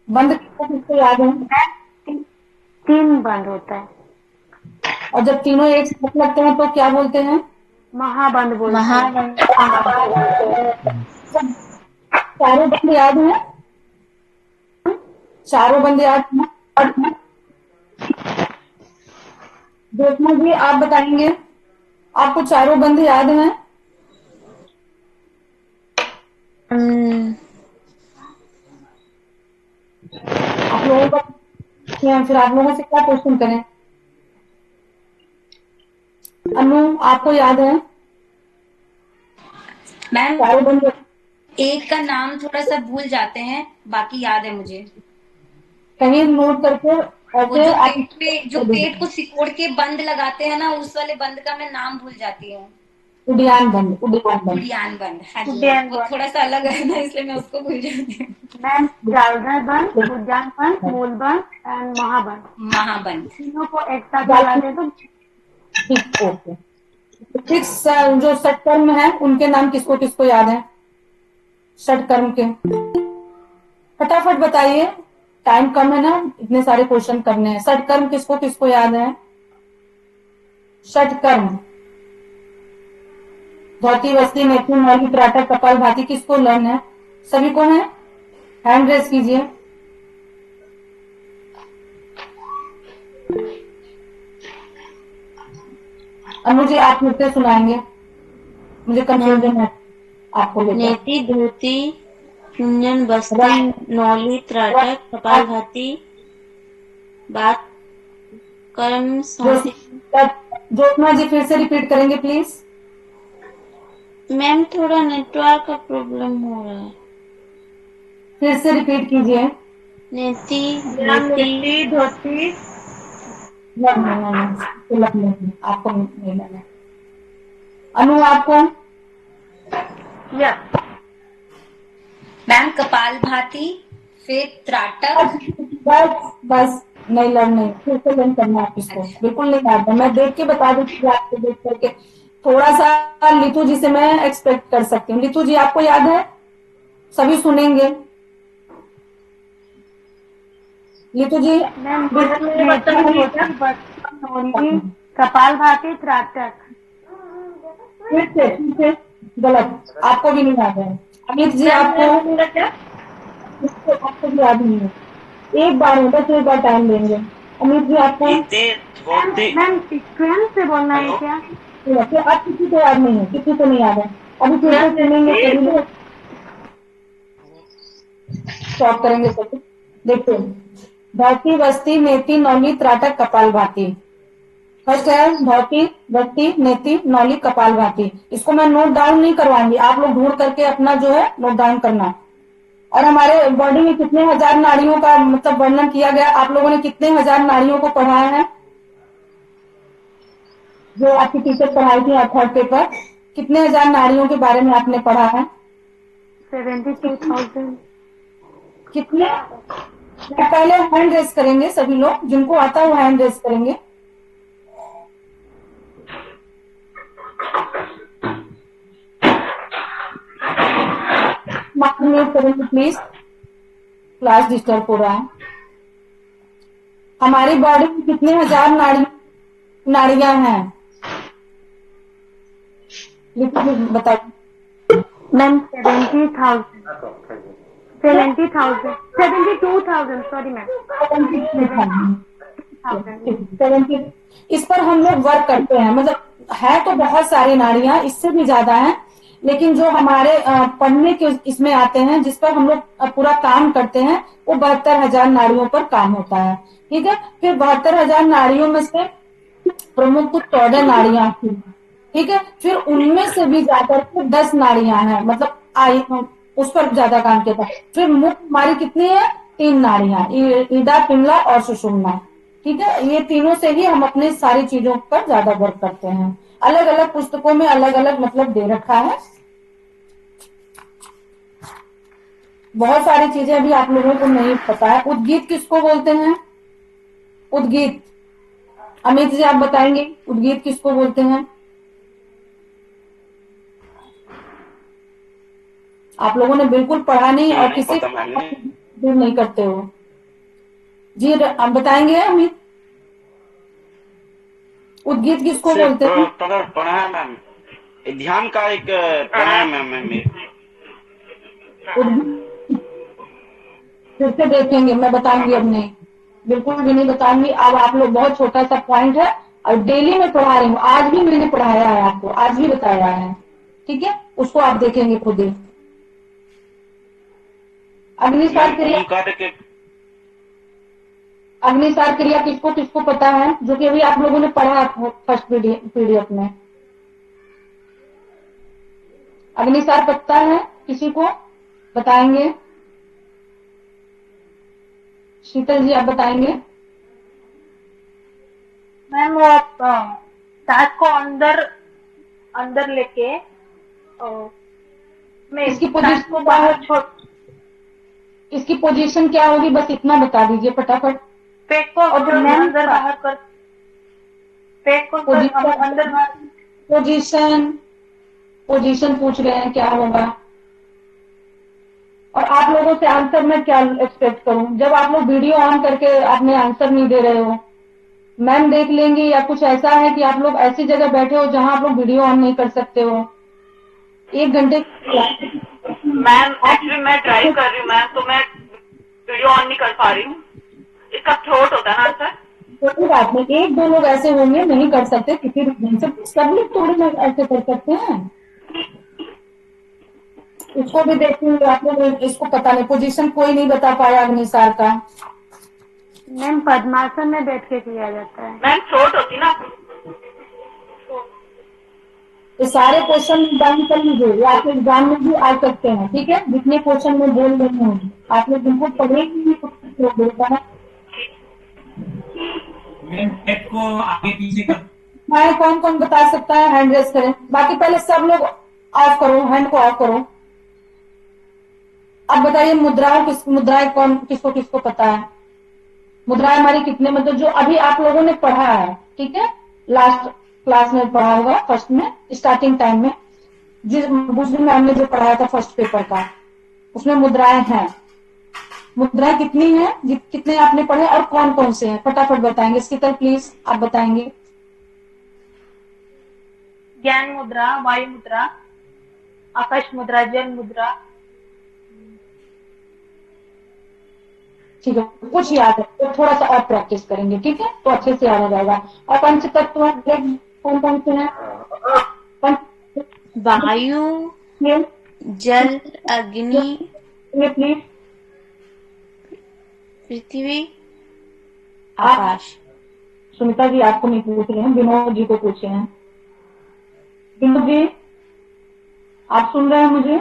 किसको याद है? 3 बंद होता है। और जब तीनों एक साथ लगते हैं तो क्या बोलते हैं? महाबंद बोलते हैं। महाबंद। चारों बंद याद है? चारों बंद याद है? देखना जी, आप बताएंगे आपको चारों बंद याद हैं? आप लोगों का फिर आप लोगों से क्या क्वेश्चन करें? अनु, आपको याद है? मैम चारों बंद। एक का नाम थोड़ा सा भूल जाते हैं, बाकी याद है मुझे। कहीं नोट करके वो जो पेट को सिकोड़ के बंद लगाते हैं ना, उस वाले बंद का मैं नाम भूल जाती हूँ। उड़ियान बंद। उड़ियान बंद, हाँ जी, वो थोड़ा सा अलग है ना, इसलिए मैं उसको भूल जाती हूँ। मैम जालधर बंद, उद्यान बंद, मूल बंद एंड महाबंद। तीनों को एक साथ लगाते तो ठीक, ओके। जो षटकर्म है उनके नाम किसको किसको याद है? षटकर्म के फटाफट बताइए, टाइम कम है ना, इतने सारे क्वेश्चन करने हैं। षटकर्म किसको किसको याद है? षटकर्म धोती, वस्ती, मैथुन, मौली, त्राटक, कपाल भाती, किसको लर्न है? सभी को है? हैंड रेस कीजिए। मुझे आप मुझसे सुनाएंगे, मुझे कंफ्यूजन है आपको लेकर। नेति, धोती, कुंजन, बस्ती, नौली, त्राटक, कपाल भाती, बात, कर्म, ज्योत्ना जी फिर से रिपीट करेंगे प्लीज। मैम थोड़ा नेटवर्क का प्रॉब्लम हो रहा है। फिर से रिपीट कीजिए। नेति, धोती नहीं, आपको नहीं लेना। अनु, आपको? मैम कपाल भाती, फिर त्राटक। बस नहीं लर्न, फिर से लर्न करना आप इसको। बिल्कुल नहीं आता, मैं देख के बता दूंगी आपको, देख करके थोड़ा सा लीतू जी से मैं एक्सपेक्ट कर सकती हूँ। लीतू जी आपको याद है? सभी सुनेंगे। लीतू जी मैम कपाल भाती, त्राटक। फिर से गलत, आपको भी नहीं याद है। अमित जी आपको भी याद नहीं है, एक बार होगा तो एक बार टाइम देंगे। अमित जी आपको मैम सीक्वेंस से बोलना है क्या? तो आप किसी को याद नहीं है, किसी को नहीं याद है। अभी फिर से सुनेंगे सभी लोग, स्टॉप करेंगे सभी। देखो, धरती वस्ती नेति नौली त्राटक कपाल भाती। फर्स्ट है धौती वस्ती नेति नौली कपाल भाती। इसको मैं नोट डाउन नहीं करवाऊंगी, आप लोग ढूंढ करके अपना जो है नोट डाउन करना। और हमारे बॉडी में कितने हजार नाड़ियों का मतलब वर्णन किया गया, आप लोगों ने कितने हजार नाड़ियों को पढ़ाया है? जो आपकी टीचर पढ़ाई थी थर्ड पेपर, कितने हजार नाड़ियों के बारे में आपने पढ़ा है? 72,000। कितने? पहले हैंड रेस करेंगे सभी लोग, जिनको आता है वो हैंड रेस करेंगे। म्यूट करेंगे प्लीज, क्लास डिस्टर्ब हो रहा है। हमारी बॉडी में कितने हजार नाड़ियां हैं? बताइए मैम 70,000 72,000 सॉरी मैम 70। इस पर हम लोग वर्क करते हैं, मतलब है तो बहुत सारी नाड़ियां, इससे भी ज्यादा है, लेकिन जो हमारे पढ़ने के इसमें आते हैं, जिस पर हम लोग पूरा काम करते हैं, वो 72,000 नाड़ियों पर काम होता है। ठीक है, फिर 72,000 नाड़ियों में से प्रमुख कुछ 14 नाड़ियां थी। ठीक है, फिर उनमें से भी जाकर के 10 नाड़ियां हैं, मतलब आई उस पर ज्यादा काम किया था। फिर मुख्य हमारी कितनी है? 3 नाड़ियां, ईडा पिंगला और सुषुम्ना। ठीक है, ये तीनों से ही हम अपने सारी चीजों पर ज्यादा वर्क करते हैं। अलग अलग पुस्तकों में अलग अलग मतलब दे रखा है। बहुत सारी चीजें अभी आप लोगों को नहीं पता है। उद्गीत किसको बोलते हैं? उद्गीत, अमित जी आप बताएंगे उद्गीत किसको बोलते हैं? आप लोगों ने बिल्कुल पढ़ा नहीं और किसी दूर नहीं करते हो जी। आप बताएंगे अमित, उद्गीत किसको बोलते हैं? पढ़ा है मैम, ध्यान का एक पढ़ा है मैम। फिर से देखेंगे, मैं बताऊंगी अब नहीं, बिल्कुल भी नहीं बताऊंगी। अब आप लोग, बहुत छोटा सा पॉइंट है और डेली मैं पढ़ा रही हूँ, आज भी मैंने पढ़ाया है आपको, आज भी बताया है। ठीक है, उसको आप देखेंगे खुद ही। अग्निसार क्रिया किसको किसको पता है, जो कि अभी आप लोगों ने पढ़ा फर्स्ट पीडीएफ में? अग्निसार पता है किसी को? बताएंगे? शीतल जी आप बताएंगे? मैम वो सांस को अंदर अंदर लेके इसकी पोजीशन को बाहर छोड़, इसकी पोजीशन क्या होगी, बस इतना बता दीजिए फटाफट। पेट को अंदर बाहर कर, पेट को अंदर बाहर। पोजीशन पूछ रहे हैं क्या होगा, और आप लोगों से आंसर मैं क्या एक्सपेक्ट करूं जब आप लोग वीडियो ऑन करके आपने आंसर नहीं दे रहे हो? मैम देख लेंगे, या कुछ ऐसा है कि आप लोग ऐसी जगह बैठे हो जहां आप लोग वीडियो ऑन नहीं कर सकते हो? 1 घंटे मैम एक्चुअली मैं ड्राइव कर रही हूँ मैम, तो मैं वीडियो ऑन नहीं कर पा रही हूँ। इसका थ्रोट होता है ना सर? कोई बात नहीं, 1-2 लोग ऐसे होंगे नहीं कर सकते किसी रीजन से, सब लोग थोड़ी ना ऐसे कर सकते हैं। इसको भी देखेंगे, आप लोग इसको पता नहीं, पोजीशन कोई नहीं बता पाया अग्निसार का। मैम पद्मासन में बैठ के किया जाता है। मैम थ्रोट होती ना? ये सारे क्वेश्चन डाउन कर लीजिए, ये आपके एग्जाम में भी आ सकते हैं। ठीक है, जितने क्वेश्चन में बोल रही हूँ आप लोग बिल्कुल पढ़ेंगे, बोलता है को आगे पीछे कर। कौन कौन बता सकता है? हैंड रेस करें, बाकी पहले सब लोग ऑफ करो, हैंड को ऑफ करो। अब बताइए मुद्राएं कौन किसको किसको पता है? मुद्राएं हमारी कितने, मतलब जो अभी आप लोगों ने पढ़ा है, ठीक है, लास्ट क्लास में पढ़ा होगा, फर्स्ट में स्टार्टिंग टाइम में उस दिन मैम ने जो पढ़ाया था फर्स्ट पेपर का, उसमें मुद्राएं हैं। मुद्राएं कितनी है, कितने आपने पढ़े और कौन कौन से हैं, फटाफट बताएंगे। शीतल प्लीज आप बताएंगे। ज्ञान मुद्रा, वायु मुद्रा, आकाश मुद्रा, जल मुद्रा, ठीक है, कुछ याद है तो थोड़ा सा और प्रैक्टिस करेंगे, ठीक है, तो अच्छे से याद आ जाएगा। और पंच तत्व कौन कौन से हैं? वायु, जल, अग्नि, प्लीज पृथ्वी, आकाश। सुनीता जी आपको नहीं पूछ रहे हैं, विनोद जी को पूछे हैं। विनोद जी आप सुन रहे हैं मुझे?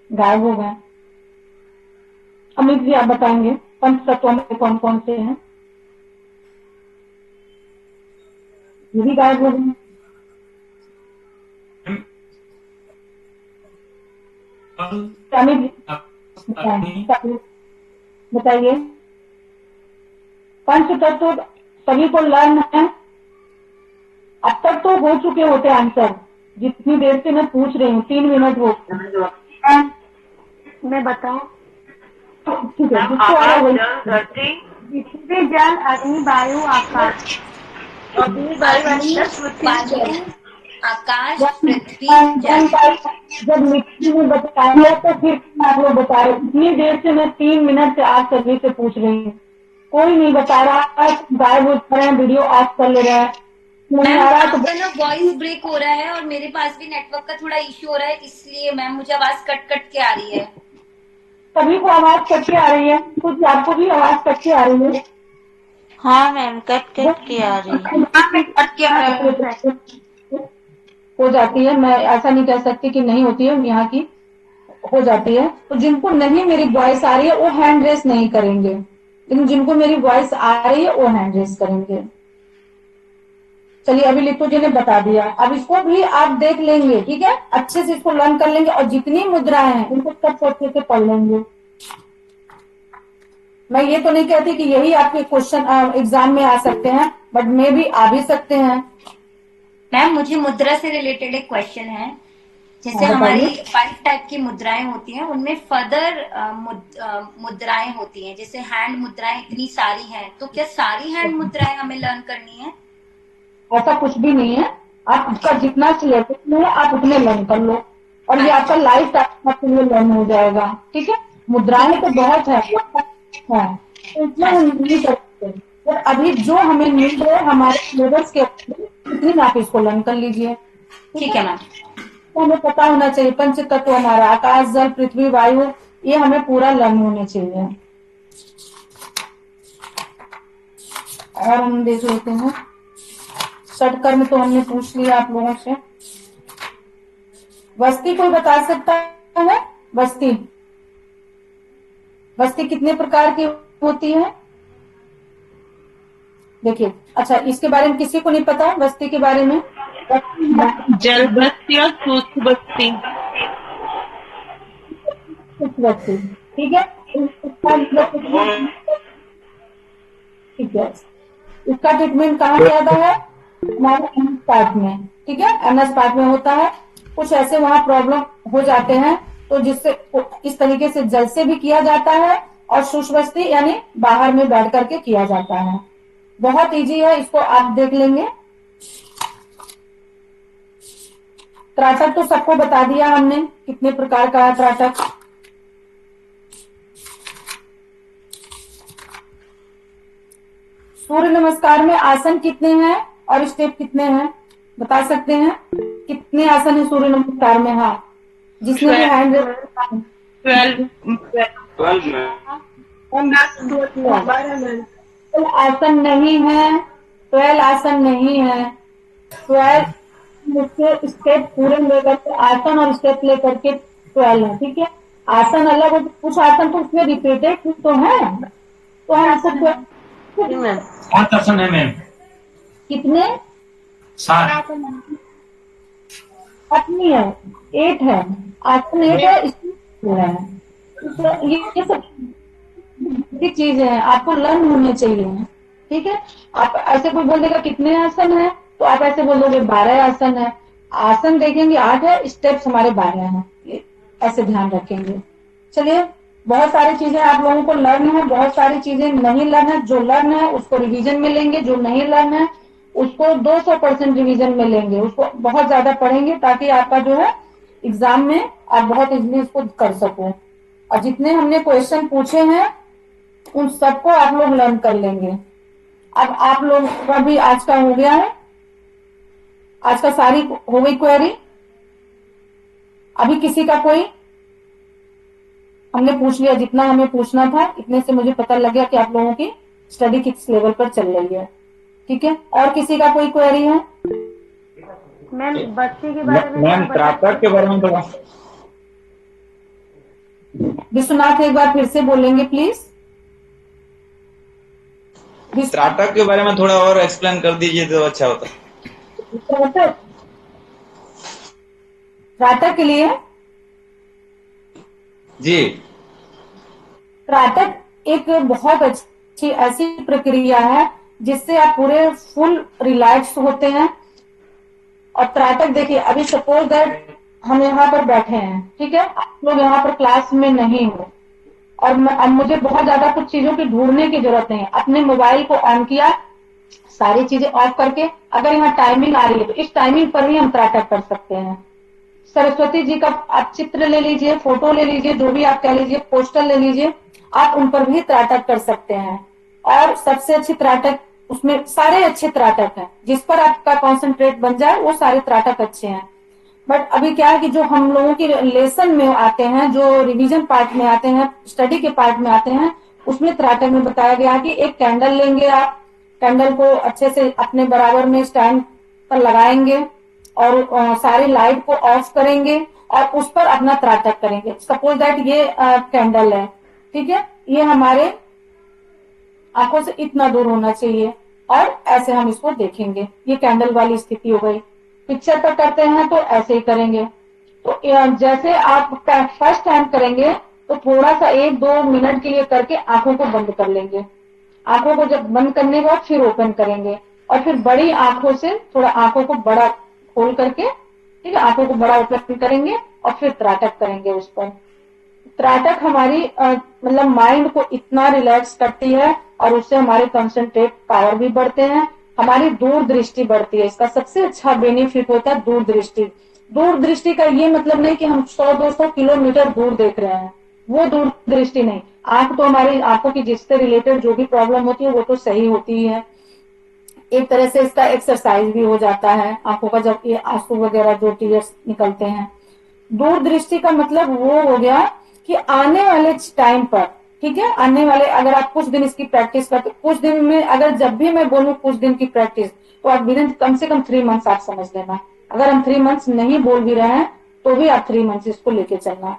गायब हो गए। अमित जी आप बताएंगे पंच तत्वों में कौन कौन से हैं? ये भी गायब हो गए। अमित जी बताइए। पंच तत्व सभी को लर्न है? अब तक तो हो चुके होते आंसर, जितनी देर से मैं पूछ रही हूँ, 3 मिनट हो। मैं बताऊं? ठीक है, जिसको आ रहा है वही। पृथ्वी, जल, अग्नि, वायु, आकाश। वायु, आकाश, पृथ्वी, जल। जब मिट्टी में बताया तो फिर आप लोग बता रहे। इतनी देर से मैं 3 मिनट से आप सभी से पूछ रही हूँ, कोई नहीं बता रहा, गायब हो रहे हैं, वीडियो ऑफ कर ले रहा है, नहीं आ रहा है। तो आपका ना वॉइस ब्रेक हो रहा है और मेरे पास भी नेटवर्क का थोड़ा इश्यू हो रहा है, इसलिए मैम मुझे आवाज कट कट के आ रही है। सभी को आवाज कट के आ रही है? कुछ आपको भी आवाज कट के आ रही है? हाँ मैम, कट कट के आ रही है। हो जाती है, मैं ऐसा नहीं कह सकती कि नहीं होती है, यहाँ की हो जाती है। तो जिनको नहीं मेरी वॉइस आ रही है वो हैंड रेस नहीं करेंगे, लेकिन जिनको मेरी वॉइस आ रही है वो हैंड रेस करेंगे। चलिए अभी लिट्टू जी ने बता दिया, अब इसको भी आप देख लेंगे, ठीक है, अच्छे से इसको लर्न कर लेंगे और जितनी मुद्राएं हैं उनको सब अच्छे से पढ़ लेंगे। मैं ये तो नहीं कहती कि यही आपके क्वेश्चन एग्जाम में आ सकते हैं, बट मे भी आ भी सकते हैं। मैम मुझे मुद्रा से रिलेटेड एक क्वेश्चन है। जैसे हमारी 5 टाइप की मुद्राएं होती हैं, उनमें फर्दर मुद्राएं होती हैं, जैसे हैंड मुद्राएं इतनी सारी हैं, तो क्या सारी हैंड मुद्राएं हमें लर्न करनी है? ऐसा कुछ भी नहीं है, आपका जितना सिलेबस में है आप उतने लर्न कर लो, और ये आपका लाइफ टाइम आपके लिए लर्न हो जाएगा, ठीक है। मुद्राएं तो बहुत है, तो इतना हम नहीं कर सकते, और अभी जो हमें मिल रहे हमारे सिलेबस के इतनी आप इसको लर्न कर लीजिए, ठीक है मैम। तो हमें पता होना चाहिए पंच तत्व हमारा आकाश, जल, पृथ्वी, वायु, ये हमें पूरा लर्न होने चाहिए। और हम देख लेते हैं षटकर्म, तो हमने पूछ लिया आप लोगों से। वस्ती कोई बता सकता है? वस्ती, वस्ती कितने प्रकार की होती है? देखिए, अच्छा इसके बारे में किसी को नहीं पता वस्ती के बारे में? जल बस्ती और सूक्ष्म बस्ती। वस्ती, ठीक है, ठीक है। इसका ट्रीटमेंट कहाँ किया जाता है? हमारे एनएस पार्ट में, ठीक है, एनएस पार्ट में होता है। कुछ ऐसे वहाँ प्रॉब्लम हो जाते हैं, तो जिससे इस तरीके से जल से भी किया जाता है और शुष्वस्ती यानी बाहर में बैठ करके किया जाता है। बहुत इजी है, इसको आप देख लेंगे। त्राटक तो सबको बता दिया हमने, कितने प्रकार का है त्राटक। सूर्य नमस्कार में आसन कितने हैं और स्टेप कितने हैं, बता सकते हैं? कितने आसन है सूर्य नमस्कार में? हाँ, जिसने भी हैंड 12 आसन नहीं है, 12 आसन नहीं है, 12 मुझसे स्टेप पूरे लेकर के आसन और स्टेप लेकर के 12 है, ठीक है। आसन अलग हो, कुछ आसन तो उसमें रिपीटेड तो है, तो हम इसको 5 आसन है मैम। कितने? 7 अपनी है 8 है, आसन 8 है, इसमें है। तो ये सब चीजें हैं, आपको लर्न होने चाहिए, ठीक है। आप ऐसे कोई बोल देगा कितने आसन है, तो आप ऐसे बोल दोगे 12 आसन है। आसन देखेंगे 8 है, स्टेप्स हमारे 12 हैं, ऐसे ध्यान रखेंगे। चलिए, बहुत सारी चीजें आप लोगों को लर्न है, बहुत सारी चीजें नहीं लर्न है। जो लर्न है उसको रिवीजन में लेंगे, जो नहीं लर्न है उसको 200% रिवीजन में लेंगे, उसको बहुत ज्यादा पढ़ेंगे ताकि आपका जो है एग्जाम में आप बहुत इजीली इसको कर सको। और जितने हमने क्वेश्चन पूछे हैं उन सबको आप लोग लर्न कर लेंगे। अब आप लोग का भी आज का हो गया है, आज का सारी हो गई क्वेरी। अभी किसी का कोई, हमने पूछ लिया जितना हमें पूछना था, इतने से मुझे पता लग गया कि आप लोगों की स्टडी किस लेवल पर चल रही है। ठीक है, और किसी का कोई क्वेरी है? मैम बच्चे के बारे में मैम त्राटक के बारे में थोड़ा विश्वनाथ एक बार फिर से बोलेंगे प्लीज। त्राटक के बारे में थोड़ा और एक्सप्लेन कर दीजिए तो अच्छा होता। त्राटक के लिए जी, त्राटक एक बहुत अच्छी ऐसी प्रक्रिया है जिससे आप पूरे फुल रिलैक्स होते हैं। और त्राटक देखिए, अभी सपोज दैट हम यहाँ पर बैठे हैं, ठीक है, आप लोग यहाँ पर क्लास में नहीं हो और अब मुझे बहुत ज्यादा कुछ चीजों की ढूंढने की जरूरत नहीं है। अपने मोबाइल को ऑन किया, सारी चीजें ऑफ करके, अगर यहाँ टाइमिंग आ रही है तो इस टाइमिंग पर ही हम त्राटक कर सकते हैं। सरस्वती जी का आप चित्र ले लीजिए, फोटो ले लीजिए, जो भी आप कह लीजिए, पोस्टर ले लीजिए, आप उन पर भी त्राटक कर सकते हैं। और सबसे अच्छी त्राटक, उसमें सारे अच्छे त्राटक हैं, जिस पर आपका कॉन्सेंट्रेट बन जाए वो सारे त्राटक अच्छे हैं। बट अभी क्या है कि जो हम लोगों की लेसन में आते हैं, जो रिवीजन पार्ट में आते हैं, स्टडी के पार्ट में आते हैं, उसमें त्राटक में बताया गया कि एक कैंडल लेंगे, आप कैंडल को अच्छे से अपने बराबर में स्टैंड पर लगाएंगे और सारी लाइट को ऑफ करेंगे और उस पर अपना त्राटक करेंगे। सपोज दैट ये कैंडल है, ठीक है, ये हमारे आंखों से इतना दूर होना चाहिए और ऐसे हम इसको देखेंगे। ये कैंडल वाली स्थिति हो गई। पिक्चर पर करते हैं तो ऐसे ही करेंगे। तो जैसे आप फर्स्ट टाइम करेंगे तो थोड़ा सा 1-2 मिनट के लिए करके आंखों को बंद कर लेंगे। आंखों को जब बंद करने के बाद फिर ओपन करेंगे और फिर बड़ी आंखों से थोड़ा आंखों को बड़ा खोल करके, ठीक है, आंखों को बड़ा ओपन करेंगे और फिर त्राटक करेंगे उस पर। त्राटक हमारी मतलब माइंड को इतना रिलैक्स करती है और उससे हमारे कंसंट्रेट पावर भी बढ़ते हैं, हमारी दूरदृष्टि बढ़ती है। इसका सबसे अच्छा बेनिफिट होता है दूरदृष्टि। दूरदृष्टि का ये मतलब नहीं कि हम 100-200 किलोमीटर दूर देख रहे हैं, वो दूरदृष्टि नहीं। आंख तो हमारी आंखों की जिससे रिलेटेड जो भी प्रॉब्लम होती है वो तो सही होती है। एक तरह से इसका एक्सरसाइज भी हो जाता है आंखों का, जब ये आंसू वगैरह जो टीयर्स निकलते हैं। दूरदृष्टि का मतलब वो हो गया कि आने वाले टाइम पर, ठीक है, आने वाले, अगर आप कुछ दिन इसकी प्रैक्टिस करते, कुछ दिन में, अगर जब भी मैं बोलूं कुछ दिन की प्रैक्टिस, तो आप विदिन कम से कम 3 मंथ्स आप समझ लेना। अगर हम 3 मंथ्स नहीं बोल भी रहे हैं तो भी आप 3 मंथ्स इसको लेके चलना।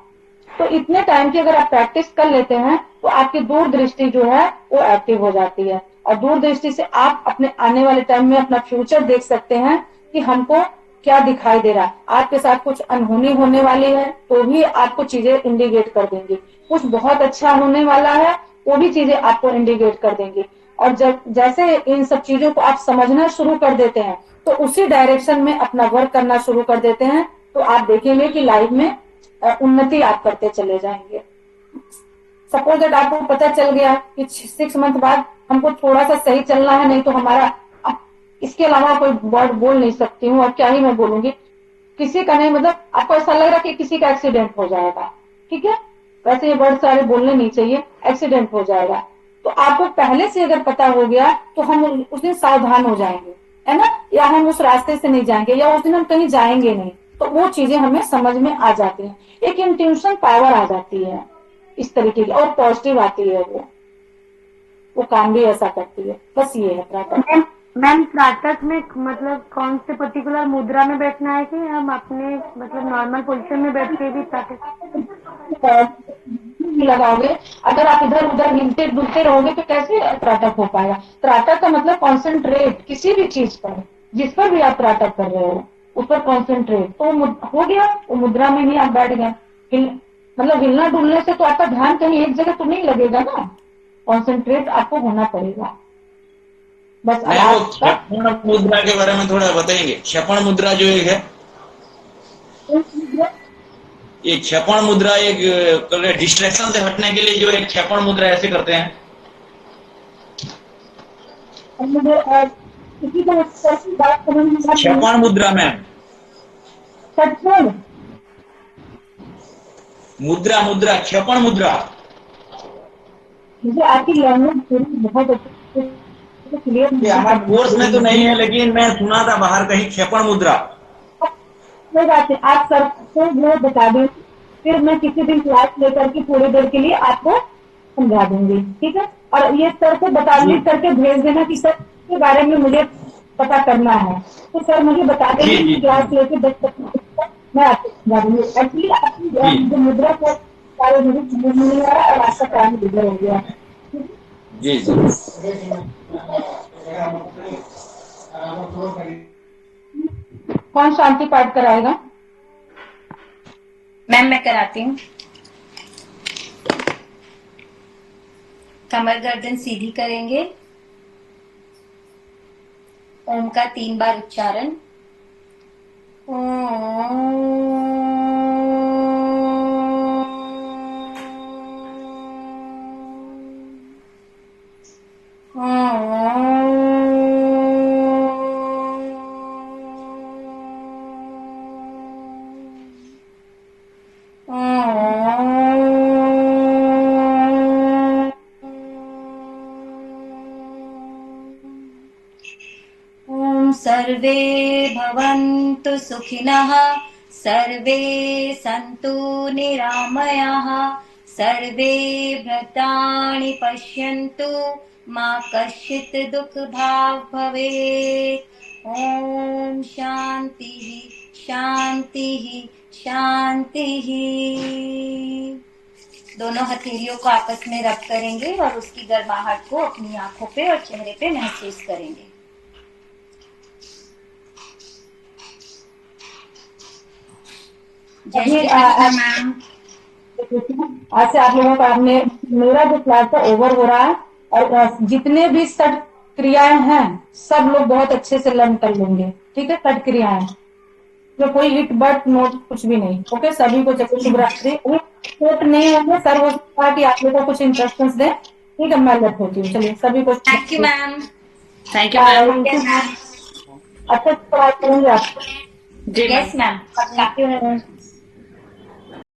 तो इतने टाइम की अगर आप प्रैक्टिस कर लेते हैं तो आपकी दूरदृष्टि जो है वो एक्टिव हो जाती है और दूरदृष्टि से आप अपने आने वाले टाइम में अपना फ्यूचर देख सकते हैं कि हमको क्या दिखाई दे रहा है। आपके साथ कुछ अनहोनी होने वाली है तो भी आपको चीजें इंडिकेट कर देंगी, कुछ बहुत अच्छा होने वाला है वो भी चीजें आपको इंडिकेट कर देंगी। और जब जैसे इन सब चीजों को आप समझना शुरू कर देते हैं तो उसी डायरेक्शन में अपना वर्क करना शुरू कर देते हैं, तो आप देखेंगे कि लाइफ में उन्नति आप करते चले जाएंगे। सपोज दैट आपको पता चल गया कि 6 मंथ बाद हमको थोड़ा सा सही चलना है, नहीं तो हमारा, इसके अलावा कोई वर्ड बोल नहीं सकती हूँ और क्या ही मैं बोलूंगी, किसी का नहीं, मतलब आपको ऐसा लग रहा है कि किसी का एक्सीडेंट हो जाएगा, ठीक है, वैसे ये वर्ड सारे बोलने नहीं चाहिए, एक्सीडेंट हो जाएगा, तो आपको पहले से अगर पता हो गया तो हम उस दिन सावधान हो जाएंगे, है ना, या हम उस रास्ते से नहीं जाएंगे या उस दिन हम कहीं जाएंगे नहीं, तो वो चीजें हमें समझ में आ जाती हैं। एक इंट्यूशन पावर आ जाती है इस तरीके की और पॉजिटिव आती है, वो काम भी ऐसा करती है। बस ये है त्राटक। मैम त्राटक में मतलब कौन से पर्टिकुलर मुद्रा में बैठना है कि हम अपने मतलब नॉर्मल पोजीशन में बैठ के भी त्राटक लगाओगे? अगर आप इधर उधर हिलते डुलते रहोगे तो कैसे त्राटक हो पाएगा? त्राटक का मतलब कॉन्सेंट्रेट किसी भी चीज पर, जिस पर भी आप त्राटक कर रहे हो उस पर कॉन्सेंट्रेट, तो हो गया, वो मुद्रा में ही आप बैठ गए। मतलब हिलना डुलने से तो आपका ध्यान कहीं एक जगह तो नहीं लगेगा ना, कॉन्सेंट्रेट आपको होना पड़ेगा। बस क्षपण मुद्रा के बारे में थोड़ा बताएंगे? क्षपण मुद्रा जो एक है, ये क्षपण मुद्रा एक डिस्ट्रैक्शन से हटने के लिए जो एक क्षपण मुद्रा ऐसे करते हैं। क्षपण मुद्रा में मुद्रा मुद्रा क्षेपण मुद्रा। मुझे आपकी लैंग्वेज पूरी बहुत अच्छी क्लियर ये हमारे कोर्स में तो नहीं है, लेकिन मैं सुना था बाहर कहीं क्षेपण मुद्रा। कोई बात नहीं, आप सर को वो बता दें, फिर मैं किसी दिन क्लास लेकर के थोड़ी देर के लिए आपको समझा दूंगी, ठीक है। और ये सर को लिख करके भेज देना कि सर के बारे में मुझे पता करना है, तो सर मुझे बता देंगे कि क्लास लेके 10 मैं आपको समझा दूंगी। एक्चुअली आपकी जो मुद्रा को सारे मुझे समझ में नहीं आ रहा और आपका टाइम गुजर हो गया। जी जी। कौन शांति पाठ कराएगा? मैम मैं कराती हूँ। कमर गर्दन सीधी करेंगे। ओम का 3 बार उच्चारण। सर्वे भवन्तु सुखिनः, सर्वे सन्तु निरामयाः, सर्वे भद्राणि पश्यन्तु, मा कश्चित् दुःखभाग् भवेत्। ओम शांति शांति शांति। दोनों हथेलियों को आपस में रब करेंगे और उसकी गर्माहट को अपनी आंखों पे और चेहरे पे महसूस करेंगे। आज से आप लोगों का मेरा जो क्लास था ओवर हो रहा है, और जितने भी सट क्रियाएं हैं सब लोग बहुत अच्छे से लर्न कर लेंगे, ठीक है। सट क्रियाएं जो कोई हिट बट नोट कुछ भी नहीं, ओके। सभी को चलिए शुभ रात्रि। नोट नहीं होंगे सर, वो कहा कि आप लोगों को कुछ इंस्ट्रक्शंस दें, ठीक है। मैं लेट होती हूँ, चलिए सभी को thank you ma'am. Thank you ma'am. अच्छा पढ़ाई करेंगे आप? जी यस मैम। Thank you.